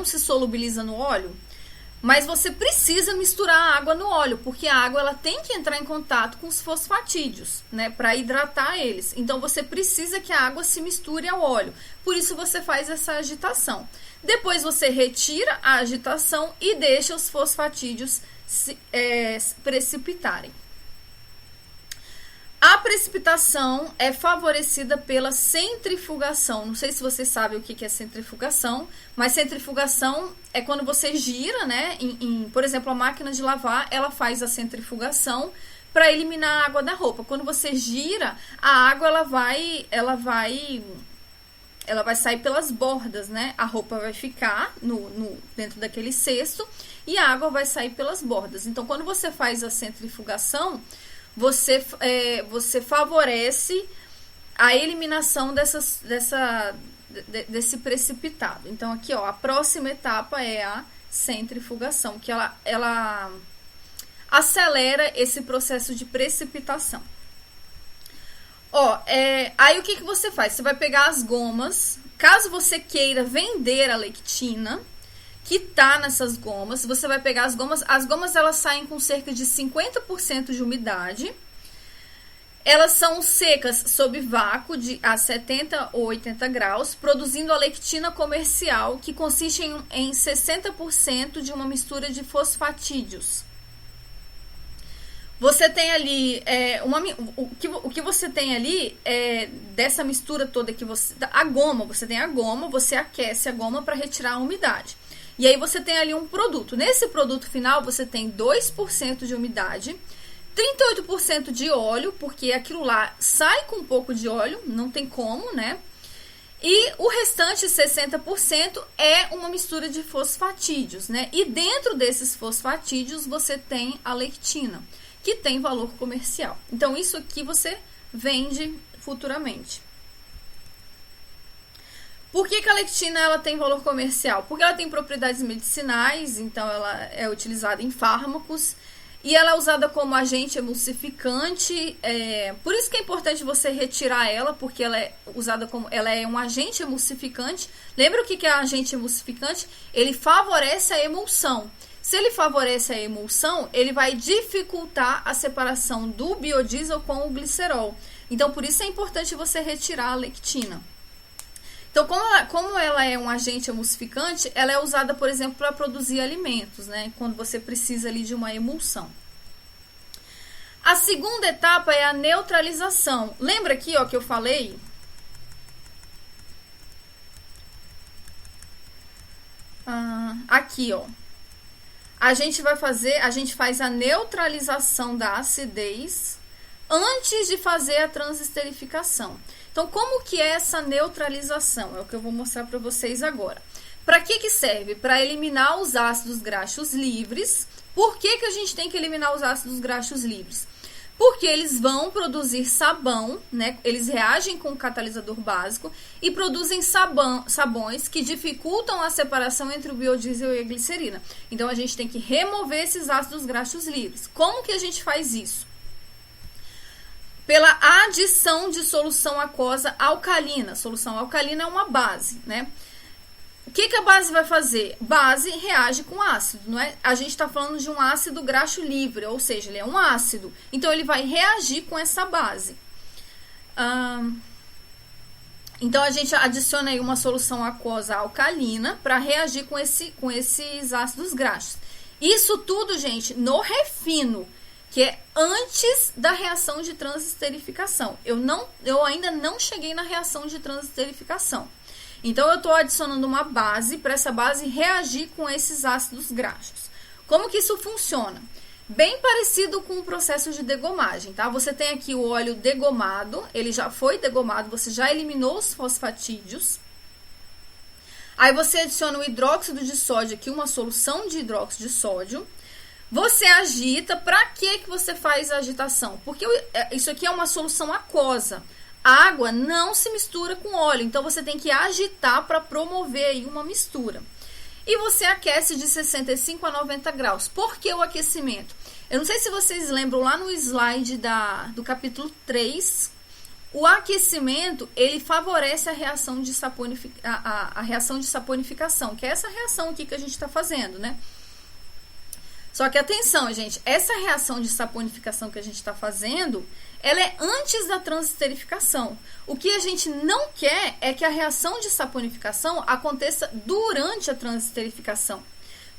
[SPEAKER 1] se solubiliza no óleo? Mas você precisa misturar a água no óleo, porque a água ela tem que entrar em contato com os fosfatídeos, né, para hidratar eles. Então, você precisa que a água se misture ao óleo. Por isso, você faz essa agitação. Depois, você retira a agitação e deixa os fosfatídeos precipitarem. A precipitação é favorecida pela centrifugação. Não sei se você sabe o que é centrifugação, mas centrifugação é quando você gira, né? Por exemplo, a máquina de lavar, ela faz a centrifugação para eliminar a água da roupa. Quando você gira, a água ela vai sair pelas bordas, né? A roupa vai ficar dentro daquele cesto e a água vai sair pelas bordas. Então, quando você faz a centrifugação, você favorece a eliminação desse precipitado. Então, aqui, ó, a próxima etapa é a centrifugação, que ela acelera esse processo de precipitação. Aí o que você faz? Você vai pegar as gomas, caso você queira vender a lectina, que tá nessas gomas, você vai pegar as gomas elas saem com cerca de 50% de umidade, elas são secas sob vácuo a 70 ou 80 graus, produzindo a lectina comercial, que consiste em 60% de uma mistura de fosfatídeos. Você tem ali, o que você tem ali dessa mistura toda que você tem a goma, você aquece a goma para retirar a umidade. E aí você tem ali um produto. Nesse produto final você tem 2% de umidade, 38% de óleo, porque aquilo lá sai com um pouco de óleo, não tem como, né? E o restante, 60%, é uma mistura de fosfatídeos, né? E dentro desses fosfatídeos você tem a lectina, que tem valor comercial. Então, isso aqui você vende futuramente. Por que a lectina ela tem valor comercial? Porque ela tem propriedades medicinais, então ela é utilizada em fármacos. e ela é usada como agente emulsificante, por isso que é importante você retirar ela, porque ela é usada como, ela é um agente emulsificante. Lembra o que é agente emulsificante? Ele favorece a emulsão. Se ele favorece a emulsão, ele vai dificultar a separação do biodiesel com o glicerol. Então, por isso é importante você retirar a lectina. Então, como ela é um agente emulsificante, ela é usada, por exemplo, para produzir alimentos, né? Quando você precisa ali de uma emulsão. A segunda etapa é a neutralização. Lembra aqui, ó, que eu falei? Aqui, ó. A gente faz a neutralização da acidez antes de fazer a transesterificação. Então, como que é essa neutralização? É o que eu vou mostrar para vocês agora. Para que serve? Para eliminar os ácidos graxos livres. Por que a gente tem que eliminar os ácidos graxos livres? Porque eles vão produzir sabão, né? Eles reagem com o catalisador básico e produzem sabões que dificultam a separação entre o biodiesel e a glicerina. Então, a gente tem que remover esses ácidos graxos livres. Como que a gente faz isso? Pela adição de solução aquosa alcalina. Solução alcalina é uma base, né? O que a base vai fazer? Base reage com ácido, não é? A gente está falando de um ácido graxo livre, ou seja, ele é um ácido. Então, ele vai reagir com essa base. Então, a gente adiciona aí uma solução aquosa alcalina para reagir com esses ácidos graxos. Isso tudo, gente, no refino, que é antes da reação de transesterificação. Eu ainda não cheguei na reação de transesterificação. Então, eu estou adicionando uma base para essa base reagir com esses ácidos graxos. Como que isso funciona? Bem parecido com o processo de degomagem, tá? Você tem aqui o óleo degomado, ele já foi degomado, você já eliminou os fosfatídeos. Aí, você adiciona o hidróxido de sódio aqui, uma solução de hidróxido de sódio. Você agita. Para que você faz a agitação? Porque isso aqui é uma solução aquosa. A água não se mistura com óleo, então você tem que agitar para promover aí uma mistura. E você aquece de 65 a 90 graus. Por que o aquecimento? Eu não sei se vocês lembram lá no slide do capítulo 3, o aquecimento, ele favorece a reação de saponificação, que é essa reação aqui que a gente está fazendo, né? Só que atenção, gente, essa reação de saponificação que a gente está fazendo, ela é antes da transesterificação. O que a gente não quer é que a reação de saponificação aconteça durante a transesterificação,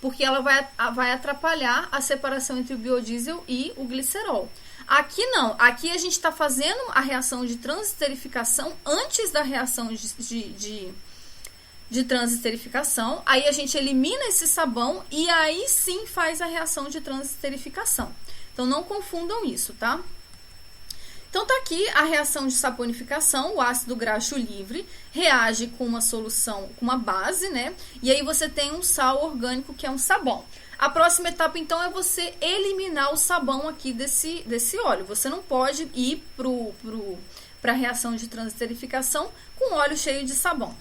[SPEAKER 1] porque ela vai atrapalhar a separação entre o biodiesel e o glicerol. Aqui não, aqui a gente está fazendo a reação de transesterificação antes da reação de transesterificação, aí a gente elimina esse sabão e aí sim faz a reação de transesterificação. Então, não confundam isso, tá? Então, tá aqui a reação de saponificação, o ácido graxo livre reage com uma solução, com uma base, né? E aí você tem um sal orgânico que é um sabão. A próxima etapa, então, é você eliminar o sabão aqui desse óleo. Você não pode ir para a reação de transesterificação com óleo cheio de sabão.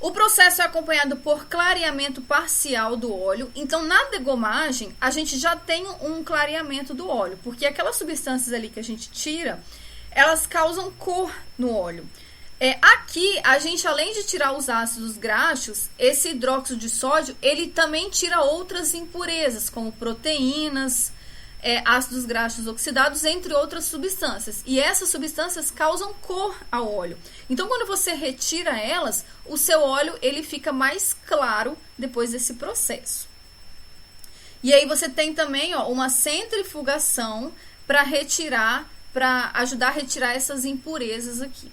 [SPEAKER 1] O processo é acompanhado por clareamento parcial do óleo. Então, na degomagem, a gente já tem um clareamento do óleo, porque aquelas substâncias ali que a gente tira, elas causam cor no óleo. Aqui, a gente, além de tirar os ácidos graxos, esse hidróxido de sódio, ele também tira outras impurezas, como proteínas, ácidos graxos oxidados, entre outras substâncias. E essas substâncias causam cor ao óleo. Então, quando você retira elas, o seu óleo ele fica mais claro depois desse processo. E aí você tem também uma centrifugação para ajudar a retirar essas impurezas aqui.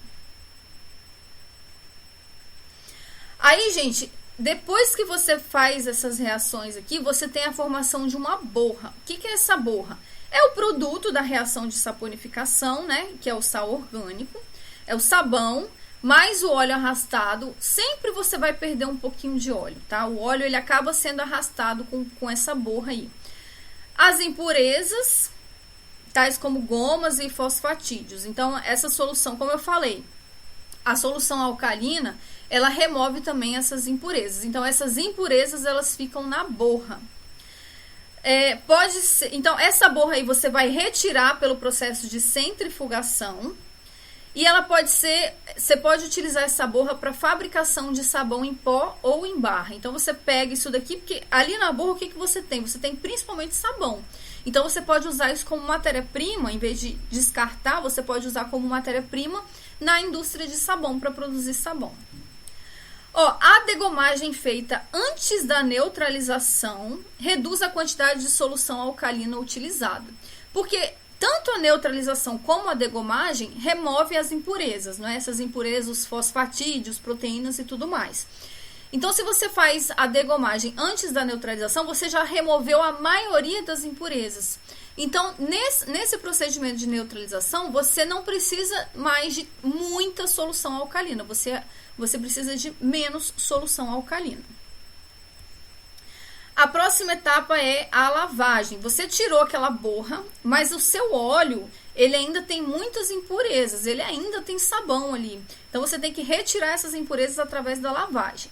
[SPEAKER 1] Aí, gente, depois que você faz essas reações aqui, você tem a formação de uma borra. O que é essa borra? É o produto da reação de saponificação, né? Que é o sal orgânico. É o sabão, mais o óleo arrastado. Sempre você vai perder um pouquinho de óleo, tá? O óleo, ele acaba sendo arrastado com essa borra aí. As impurezas, tais como gomas e fosfatídeos. Então, essa solução, como eu falei, a solução alcalina, ela remove também essas impurezas. Então, essas impurezas, elas ficam na borra. Pode ser, então, essa borra aí você vai retirar pelo processo de centrifugação. E ela pode ser, você pode utilizar essa borra para fabricação de sabão em pó ou em barra. Então você pega isso daqui, porque ali na borra o que você tem? Você tem principalmente sabão. Então você pode usar isso como matéria-prima, em vez de descartar, você pode usar como matéria-prima na indústria de sabão para produzir sabão. A degomagem feita antes da neutralização reduz a quantidade de solução alcalina utilizada. Porque tanto a neutralização como a degomagem remove as impurezas, não é? Essas impurezas, os fosfatídeos, proteínas e tudo mais. Então, se você faz a degomagem antes da neutralização, você já removeu a maioria das impurezas. Então, nesse procedimento de neutralização, você não precisa mais de muita solução alcalina, você precisa de menos solução alcalina. A próxima etapa é a lavagem. Você tirou aquela borra, mas o seu óleo, ele ainda tem muitas impurezas, ele ainda tem sabão ali. Então, você tem que retirar essas impurezas através da lavagem.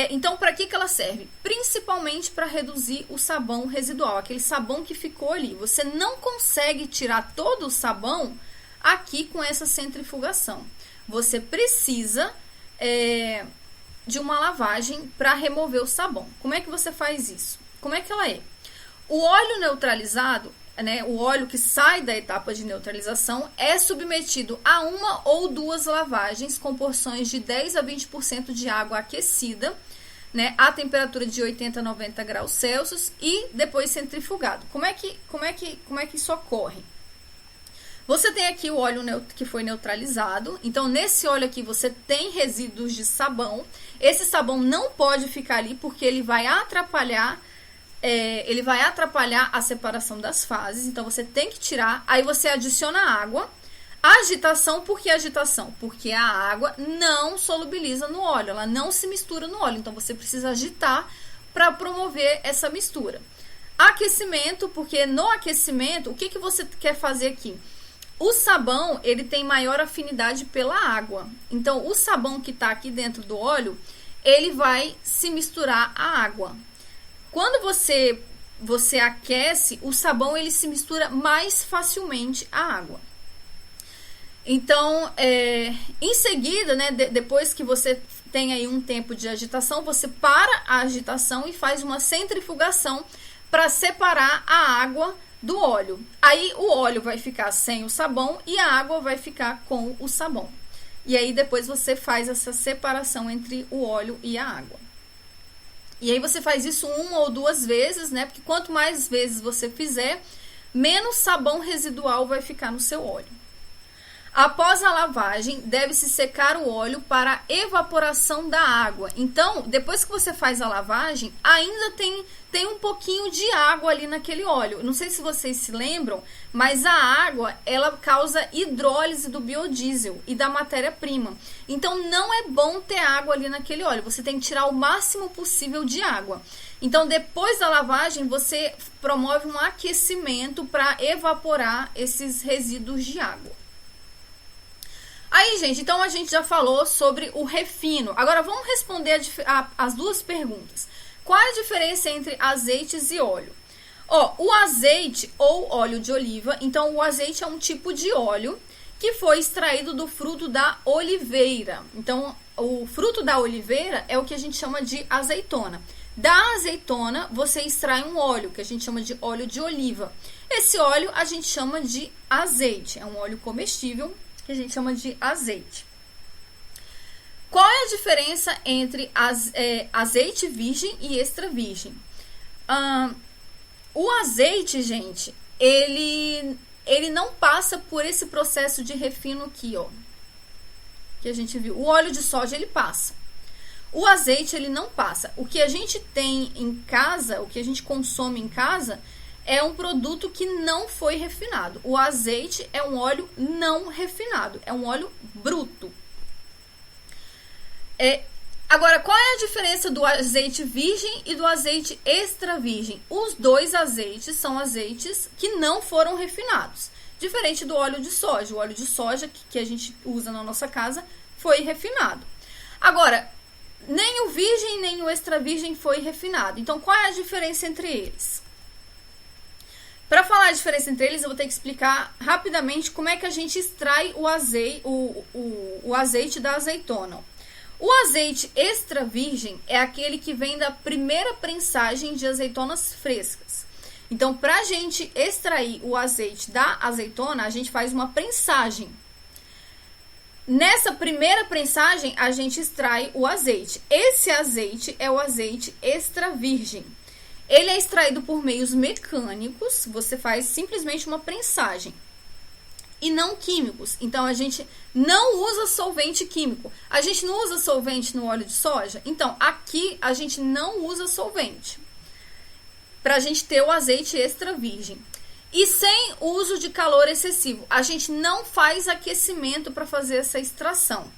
[SPEAKER 1] Então, para que ela serve? Principalmente para reduzir o sabão residual, aquele sabão que ficou ali. Você não consegue tirar todo o sabão aqui com essa centrifugação. Você precisa de uma lavagem para remover o sabão. Como é que você faz isso? Como é que ela é? O óleo neutralizado, né, o óleo que sai da etapa de neutralização, é submetido a uma ou duas lavagens com porções de 10 a 20% de água aquecida, né, a temperatura de 80 a 90 graus Celsius e depois centrifugado. Como é que isso ocorre? Você tem aqui o óleo que foi neutralizado, então nesse óleo aqui você tem resíduos de sabão. Esse sabão não pode ficar ali porque ele vai atrapalhar a separação das fases, então você tem que tirar. Aí você adiciona água. Agitação, por que agitação? Porque a água não solubiliza no óleo, ela não se mistura no óleo, então você precisa agitar para promover essa mistura. Aquecimento, porque no aquecimento, o que você quer fazer aqui? O sabão, ele tem maior afinidade pela água. Então, o sabão que está aqui dentro do óleo, ele vai se misturar à água. Quando você aquece, o sabão ele se mistura mais facilmente à água. Então, em seguida, né, depois que você tem aí um tempo de agitação, você para a agitação e faz uma centrifugação para separar a água do óleo. Aí o óleo vai ficar sem o sabão e a água vai ficar com o sabão. E aí depois você faz essa separação entre o óleo e a água. E aí você faz isso uma ou duas vezes, né? Porque quanto mais vezes você fizer, menos sabão residual vai ficar no seu óleo. Após a lavagem, deve-se secar o óleo para evaporação da água. Então, depois que você faz a lavagem, ainda tem um pouquinho de água ali naquele óleo. Não sei se vocês se lembram, mas a água, ela causa hidrólise do biodiesel e da matéria-prima. Então, não é bom ter água ali naquele óleo. Você tem que tirar o máximo possível de água. Então, depois da lavagem, você promove um aquecimento para evaporar esses resíduos de água. Aí, gente, então a gente já falou sobre o refino. Agora, vamos responder as duas perguntas. Qual é a diferença entre azeites e óleo? O azeite ou óleo de oliva, então o azeite é um tipo de óleo que foi extraído do fruto da oliveira. Então, o fruto da oliveira é o que a gente chama de azeitona. Da azeitona, você extrai um óleo, que a gente chama de óleo de oliva. Esse óleo a gente chama de azeite, é um óleo comestível, que a gente chama de azeite. Qual é a diferença entre azeite virgem e extra virgem? O azeite, gente, ele não passa por esse processo de refino aqui, ó, que a gente viu. O óleo de soja, ele passa. O azeite, ele não passa. O que a gente tem em casa, o que a gente consome em casa, é um produto que não foi refinado. O azeite é um óleo não refinado, é um óleo bruto. Agora, qual é a diferença do azeite virgem e do azeite extra virgem? Os dois azeites são azeites que não foram refinados, diferente do óleo de soja. O óleo de soja que a gente usa na nossa casa foi refinado. Agora, nem o virgem nem o extra virgem foi refinado. Então, qual é a diferença entre eles? Para falar a diferença entre eles, eu vou ter que explicar rapidamente como é que a gente extrai o azeite da azeitona. O azeite extra virgem é aquele que vem da primeira prensagem de azeitonas frescas. Então, para a gente extrair o azeite da azeitona, a gente faz uma prensagem. Nessa primeira prensagem, a gente extrai o azeite. Esse azeite é o azeite extra virgem. Ele é extraído por meios mecânicos, você faz simplesmente uma prensagem. E não químicos. Então, a gente não usa solvente químico. A gente não usa solvente no óleo de soja? Então, aqui a gente não usa solvente. Para a gente ter o azeite extra virgem. E sem uso de calor excessivo. A gente não faz aquecimento para fazer essa extração.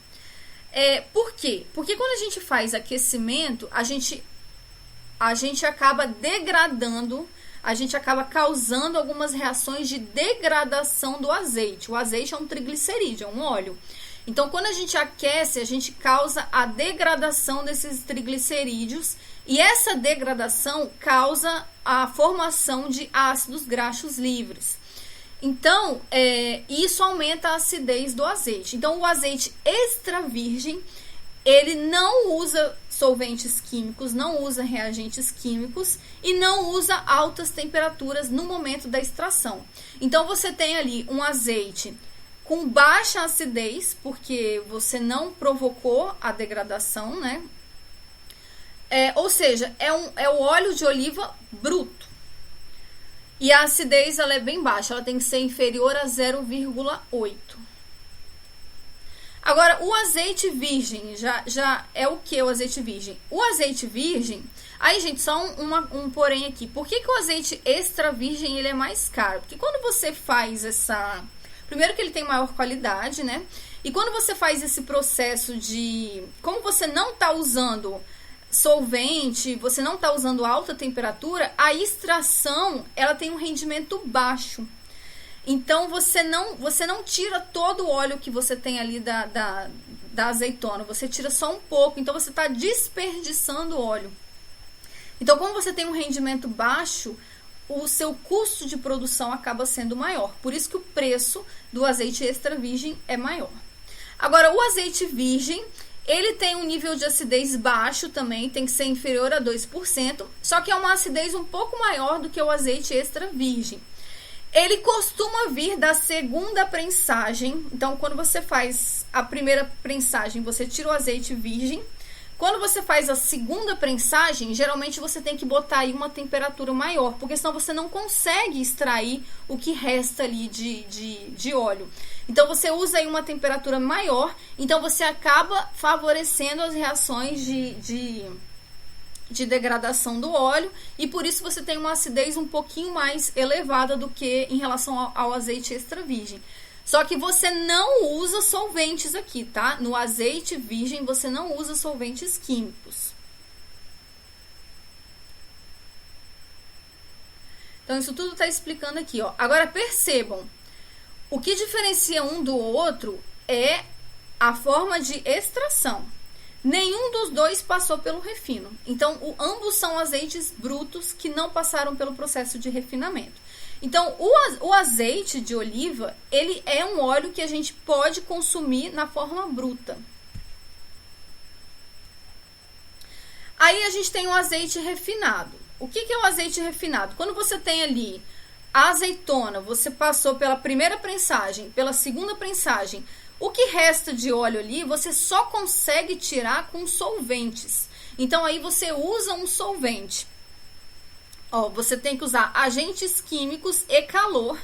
[SPEAKER 1] Por quê? Porque quando a gente faz aquecimento, a gente acaba degradando, a gente acaba causando algumas reações de degradação do azeite. O azeite é um triglicerídeo, é um óleo. Então, quando a gente aquece, a gente causa a degradação desses triglicerídeos e essa degradação causa a formação de ácidos graxos livres. Então, isso aumenta a acidez do azeite. Então, o azeite extra virgem, ele não usa solventes químicos, não usa reagentes químicos e não usa altas temperaturas no momento da extração. Então, você tem ali um azeite com baixa acidez, porque você não provocou a degradação, né? Ou seja, é o óleo de oliva bruto. E a acidez ela é bem baixa, ela tem que ser inferior a 0,8. Agora, o azeite virgem, já é o que o azeite virgem? O azeite virgem, aí gente, só um porém aqui. Por que o azeite extra virgem ele é mais caro? Porque quando você faz essa... Primeiro que ele tem maior qualidade, né? E quando você faz esse processo de... Como você não está usando solvente, você não está usando alta temperatura, a extração, ela tem um rendimento baixo. Então, você não tira todo o óleo que você tem ali da azeitona. Você tira só um pouco. Então, você está desperdiçando óleo. Então, como você tem um rendimento baixo, o seu custo de produção acaba sendo maior. Por isso que o preço do azeite extra virgem é maior. Agora, o azeite virgem, ele tem um nível de acidez baixo também, tem que ser inferior a 2%, só que é uma acidez um pouco maior do que o azeite extra virgem. Ele costuma vir da segunda prensagem. Então, quando você faz a primeira prensagem, você tira o azeite virgem. Quando você faz a segunda prensagem, geralmente você tem que botar aí uma temperatura maior, porque senão você não consegue extrair o que resta ali de óleo. Então, você usa aí uma temperatura maior, então você acaba favorecendo as reações de degradação do óleo, e por isso você tem uma acidez um pouquinho mais elevada do que em relação ao azeite extra virgem. Só que você não usa solventes aqui, tá? No azeite virgem você não usa solventes químicos. Então isso tudo tá explicando aqui, ó. Agora percebam, o que diferencia um do outro é a forma de extração. Nenhum dos dois passou pelo refino. Então, ambos são azeites brutos que não passaram pelo processo de refinamento. Então, o azeite de oliva, ele é um óleo que a gente pode consumir na forma bruta. Aí, a gente tem o azeite refinado. O que é o azeite refinado? Quando você tem ali a azeitona, você passou pela primeira prensagem, pela segunda prensagem, o que resta de óleo ali, você só consegue tirar com solventes. Então, aí você usa um solvente. Ó, você tem que usar agentes químicos e calor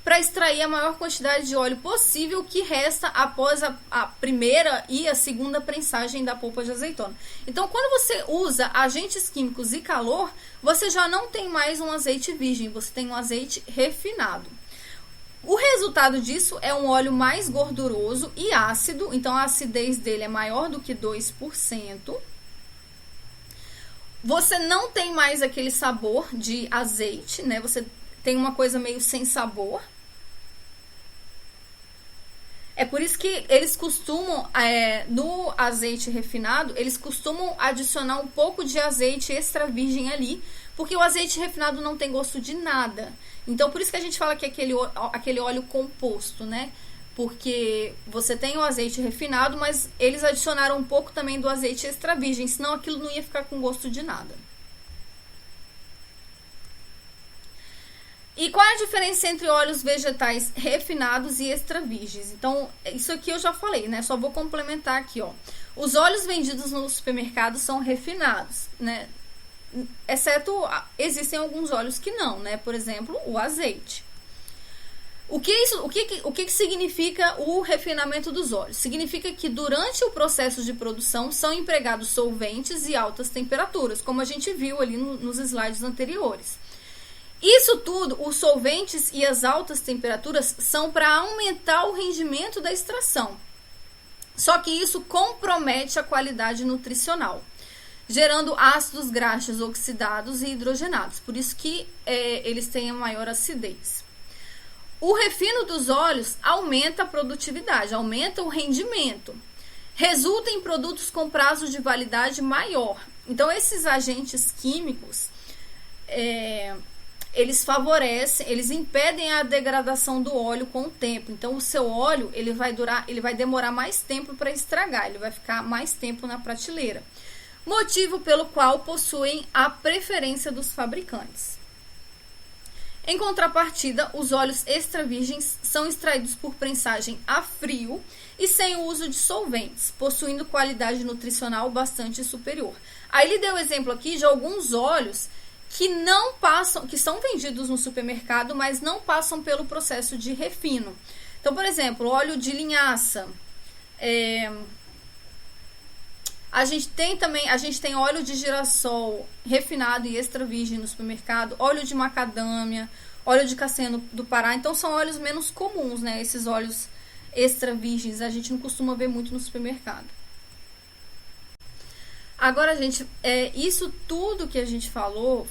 [SPEAKER 1] para extrair a maior quantidade de óleo possível que resta após a primeira e a segunda prensagem da polpa de azeitona. Então, quando você usa agentes químicos e calor, você já não tem mais um azeite virgem, você tem um azeite refinado. O resultado disso é um óleo mais gorduroso e ácido, então a acidez dele é maior do que 2%. Você não tem mais aquele sabor de azeite, né? Você tem uma coisa meio sem sabor. É por isso que eles costumam, no azeite refinado, eles costumam adicionar um pouco de azeite extra virgem ali, Porque o azeite refinado não tem gosto de nada. Então, por isso que a gente fala que é aquele óleo composto, né? Porque você tem o azeite refinado, mas eles adicionaram um pouco também do azeite extra virgem, senão aquilo não ia ficar com gosto de nada. E qual é a diferença entre óleos vegetais refinados e extra virgens? Então, isso aqui eu já falei, né? Só vou complementar aqui, ó. Os óleos vendidos no supermercado são refinados, né? Exceto, existem alguns óleos que não, né? Por exemplo, o azeite. O que significa o refinamento dos óleos? Significa que durante o processo de produção são empregados solventes e altas temperaturas, como a gente viu ali nos slides anteriores. Isso tudo, os solventes e as altas temperaturas, são para aumentar o rendimento da extração. Só que isso compromete a qualidade nutricional, gerando ácidos graxos oxidados e hidrogenados. Por isso que eles têm a maior acidez. O refino dos óleos aumenta a produtividade, aumenta o rendimento. Resulta em produtos com prazo de validade maior. Então, esses agentes químicos, eles favorecem, eles impedem a degradação do óleo com o tempo. Então, o seu óleo, ele vai demorar mais tempo para estragar, ele vai ficar mais tempo na prateleira. Motivo pelo qual possuem a preferência dos fabricantes. Em contrapartida, os óleos extra virgens são extraídos por prensagem a frio e sem o uso de solventes, possuindo qualidade nutricional bastante superior. Aí ele deu exemplo aqui de alguns óleos que são vendidos no supermercado, mas não passam pelo processo de refino. Então, por exemplo, óleo de linhaça. A gente tem óleo de girassol refinado e extra virgem no supermercado, óleo de macadâmia, óleo de castanha do Pará. Então, são óleos menos comuns, né? Esses óleos extra virgens a gente não costuma ver muito no supermercado. Agora, gente, isso tudo que a gente falou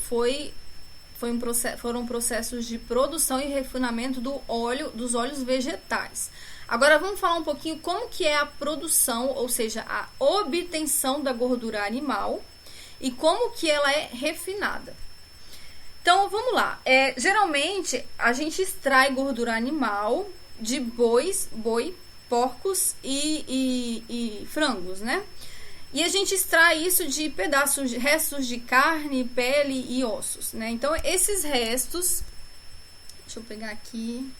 [SPEAKER 1] foram processos de produção e refinamento dos óleos vegetais. Agora vamos falar um pouquinho como que é a produção, ou seja, a obtenção da gordura animal e como que ela é refinada. Então vamos lá. Geralmente a gente extrai gordura animal de boi, porcos e frangos, né? E a gente extrai isso de restos de carne, pele e ossos, né? Então esses restos, deixa eu pegar aqui.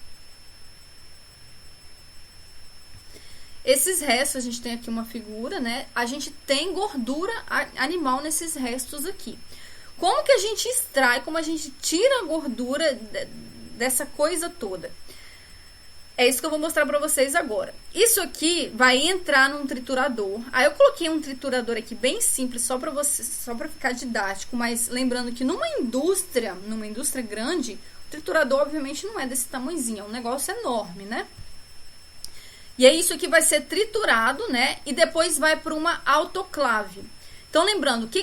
[SPEAKER 1] Esses restos, a gente tem aqui uma figura, né? A gente tem gordura animal nesses restos aqui. Como que a gente extrai, como a gente tira a gordura dessa coisa toda? É isso que eu vou mostrar pra vocês agora. Isso aqui vai entrar num triturador. Aí eu coloquei um triturador aqui bem simples, só pra ficar didático, mas lembrando que numa indústria grande, o triturador obviamente não é desse tamanhozinho, é um negócio enorme, né? E aí isso aqui vai ser triturado, né? E depois vai para uma autoclave. Então, lembrando, o que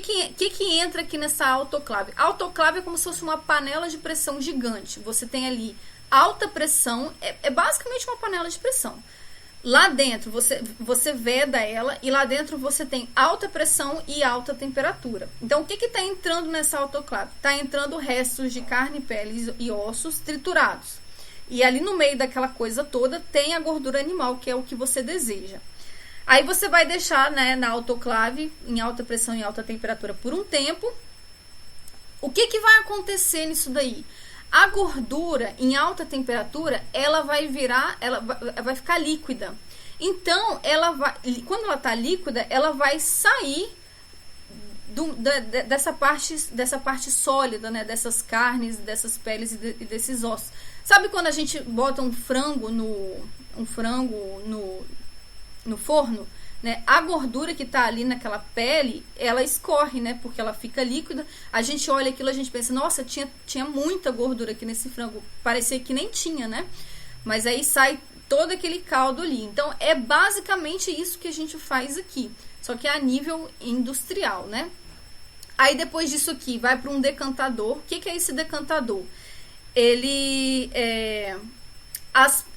[SPEAKER 1] entra aqui nessa autoclave? A autoclave é como se fosse uma panela de pressão gigante. Você tem ali alta pressão, é basicamente uma panela de pressão. Lá dentro, você veda ela e lá dentro você tem alta pressão e alta temperatura. Então, o que está entrando nessa autoclave? Está entrando restos de carne, pele e ossos triturados. E ali no meio daquela coisa toda tem a gordura animal, que é o que você deseja. Aí você vai deixar, né, na autoclave, em alta pressão e alta temperatura por um tempo. O que vai acontecer nisso daí? A gordura em alta temperatura, ela vai ficar líquida. Então, quando ela está líquida, ela vai sair dessa parte sólida, né, dessas carnes, dessas peles e desses ossos. Sabe quando a gente bota um frango no forno, né? A gordura que está ali naquela pele, ela escorre, né? Porque ela fica líquida. A gente olha aquilo, a gente pensa, nossa, tinha muita gordura aqui nesse frango. Parecia que nem tinha, né? Mas aí sai todo aquele caldo ali. Então, é basicamente isso que a gente faz aqui. Só que é a nível industrial, né? Aí, depois disso aqui, vai para um decantador. O que é esse decantador? Ele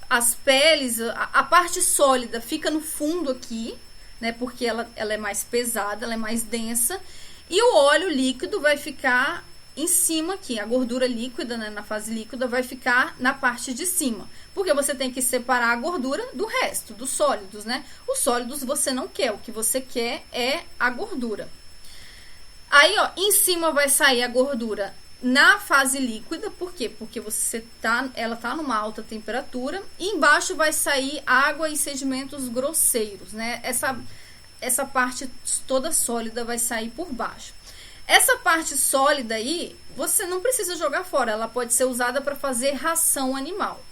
[SPEAKER 1] as peles, a parte sólida fica no fundo aqui, né? Porque ela é mais pesada, ela é mais densa. E o óleo líquido vai ficar em cima aqui. A gordura líquida, né, na fase líquida, vai ficar na parte de cima. Porque você tem que separar a gordura do resto, dos sólidos, né? Os sólidos você não quer, o que você quer é a gordura. Aí, ó, em cima vai sair a gordura na fase líquida, por quê? Porque ela tá numa alta temperatura, e embaixo vai sair água e sedimentos grosseiros, né? Essa parte toda sólida vai sair por baixo. Essa parte sólida aí, você não precisa jogar fora, ela pode ser usada para fazer ração animal.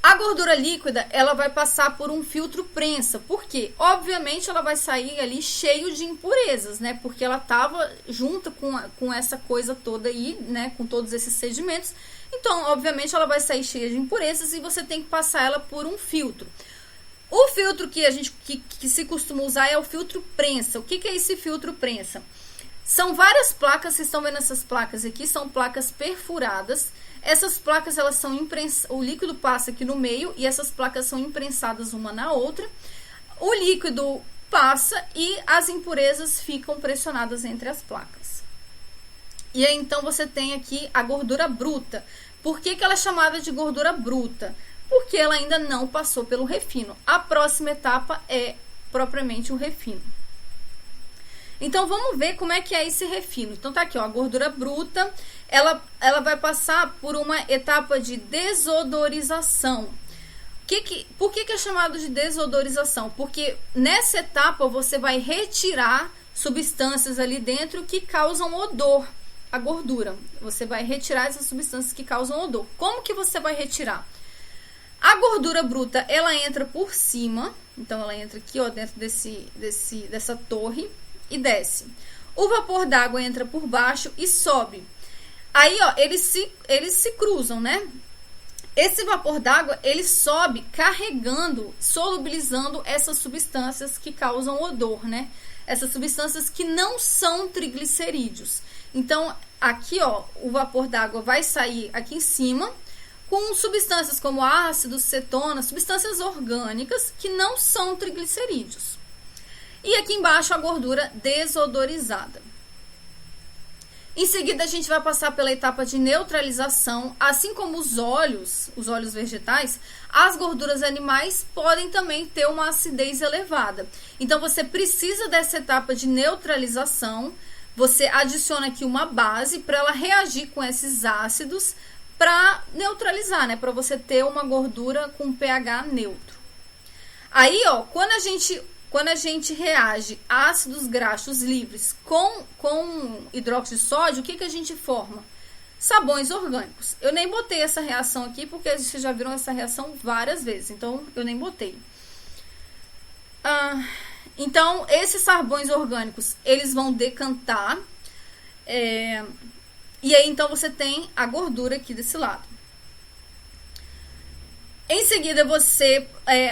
[SPEAKER 1] A gordura líquida, ela vai passar por um filtro prensa. Por quê? Obviamente, ela vai sair ali cheio de impurezas, né? Porque ela estava junto com essa coisa toda aí, né? Com todos esses sedimentos. Então, obviamente, ela vai sair cheia de impurezas e você tem que passar ela por um filtro. O filtro que se costuma usar é o filtro prensa. O que é esse filtro prensa? São várias placas, vocês estão vendo essas placas aqui, são placas perfuradas. Essas placas, elas são o líquido passa aqui no meio e essas placas são imprensadas uma na outra. O líquido passa e as impurezas ficam pressionadas entre as placas. E aí, então, você tem aqui a gordura bruta. Por que ela é chamada de gordura bruta? Porque ela ainda não passou pelo refino. A próxima etapa é propriamente o refino. Então, vamos ver como é que é esse refino. Então, tá aqui, ó, a gordura bruta, ela vai passar por uma etapa de desodorização. Por que é chamado de desodorização? Porque nessa etapa você vai retirar substâncias ali dentro que causam odor, a gordura. Você vai retirar essas substâncias que causam odor. Como que você vai retirar? A gordura bruta, ela entra por cima, então ela entra aqui, ó, dentro dessa torre, e desce. O vapor d'água entra por baixo e sobe. Aí, ó, eles se cruzam, né? Esse vapor d'água, ele sobe carregando, solubilizando essas substâncias que causam odor, né? Essas substâncias que não são triglicerídeos. Então, aqui, ó, o vapor d'água vai sair aqui em cima com substâncias como ácidos, cetonas, substâncias orgânicas que não são triglicerídeos. E aqui embaixo a gordura desodorizada. Em seguida a gente vai passar pela etapa de neutralização, assim como os óleos vegetais, as gorduras animais podem também ter uma acidez elevada. Então você precisa dessa etapa de neutralização, você adiciona aqui uma base para ela reagir com esses ácidos para neutralizar, né? Para você ter uma gordura com pH neutro. Aí, ó, quando a gente reage ácidos graxos livres com hidróxido de sódio, o que a gente forma? Sabões orgânicos. Eu nem botei essa reação aqui, porque vocês já viram essa reação várias vezes, então eu nem botei. Então, esses sabões orgânicos, eles vão decantar, e aí então você tem a gordura aqui desse lado. Em seguida,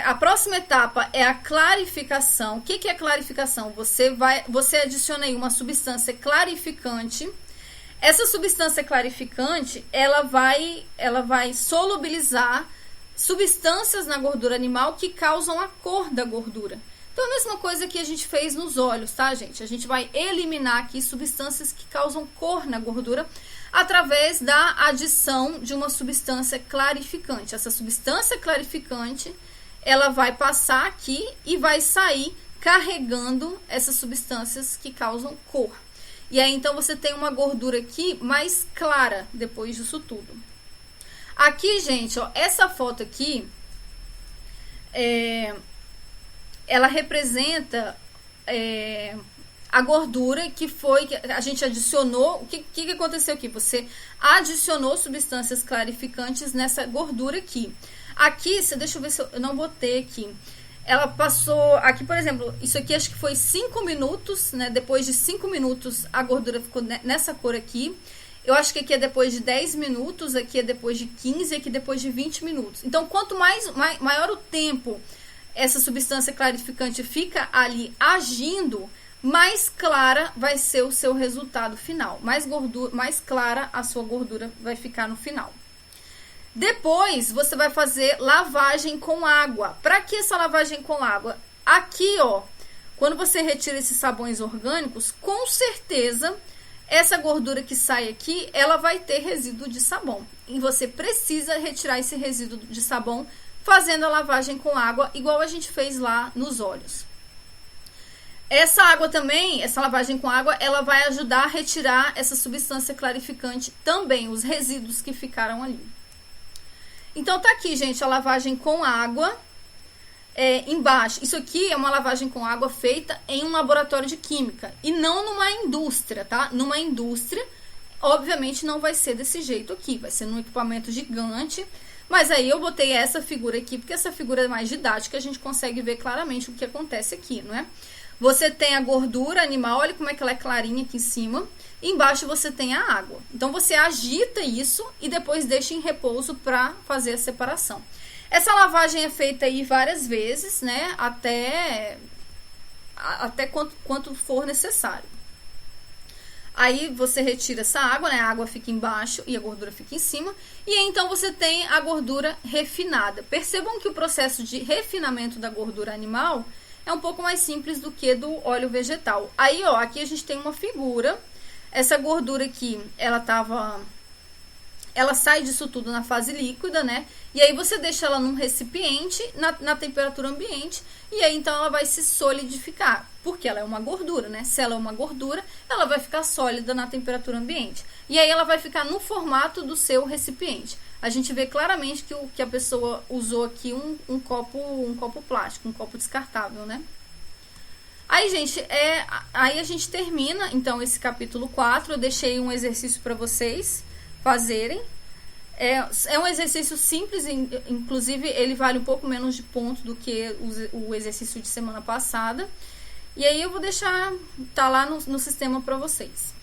[SPEAKER 1] a próxima etapa é a clarificação. O que é clarificação? Você adiciona aí uma substância clarificante. Essa substância clarificante, ela vai solubilizar substâncias na gordura animal que causam a cor da gordura. Então, a mesma coisa que a gente fez nos óleos, tá, gente? A gente vai eliminar aqui substâncias que causam cor na gordura através da adição de uma substância clarificante. Essa substância clarificante, ela vai passar aqui e vai sair carregando essas substâncias que causam cor. E aí, então, você tem uma gordura aqui mais clara depois disso tudo. Aqui, gente, ó, essa foto aqui, ela representa a gordura que a gente adicionou. O que aconteceu aqui? Você adicionou substâncias clarificantes nessa gordura aqui. Aqui, deixa eu ver se eu não botei aqui. Ela passou, aqui por exemplo, isso aqui acho que foi 5 minutos, né? Depois de 5 minutos a gordura ficou nessa cor aqui. Eu acho que aqui é depois de 10 minutos, aqui é depois de 15, aqui depois de 20 minutos. Então, quanto maior o tempo essa substância clarificante fica ali agindo, mais clara vai ser o seu resultado final. Mais clara a sua gordura vai ficar no final. Depois, você vai fazer lavagem com água. Para que essa lavagem com água? Aqui, ó, quando você retira esses sabões orgânicos, com certeza essa gordura que sai aqui, ela vai ter resíduo de sabão. E você precisa retirar esse resíduo de sabão fazendo a lavagem com água, igual a gente fez lá nos olhos. Essa água também, essa lavagem com água, ela vai ajudar a retirar essa substância clarificante também, os resíduos que ficaram ali. Então tá aqui, gente, a lavagem com água. Embaixo, isso aqui é uma lavagem com água feita em um laboratório de química e não numa indústria, tá? Numa indústria, obviamente não vai ser desse jeito aqui, vai ser num equipamento gigante, mas aí eu botei essa figura aqui porque essa figura é mais didática, a gente consegue ver claramente o que acontece aqui, não é? Você tem a gordura animal, olha como é que ela é clarinha aqui em cima, e embaixo você tem a água. Então você agita isso e depois deixa em repouso para fazer a separação. Essa lavagem é feita aí várias vezes, né? Até quanto for necessário. Aí você retira essa água, né? A água fica embaixo e a gordura fica em cima. E aí, então você tem a gordura refinada. Percebam que o processo de refinamento da gordura animal é um pouco mais simples do que do óleo vegetal. Aí, ó, aqui a gente tem uma figura. Essa gordura aqui, ela sai disso tudo na fase líquida, né? E aí você deixa ela num recipiente na temperatura ambiente e aí então ela vai se solidificar, porque ela é uma gordura, né? Se ela é uma gordura, ela vai ficar sólida na temperatura ambiente. E aí ela vai ficar no formato do seu recipiente. A gente vê claramente que a pessoa usou aqui um copo plástico, um copo descartável, né? Aí, gente, aí a gente termina, então, esse capítulo 4. Eu deixei um exercício para vocês fazerem. É um exercício simples, inclusive ele vale um pouco menos de ponto do que o exercício de semana passada. E aí eu vou deixar, tá lá no sistema para vocês.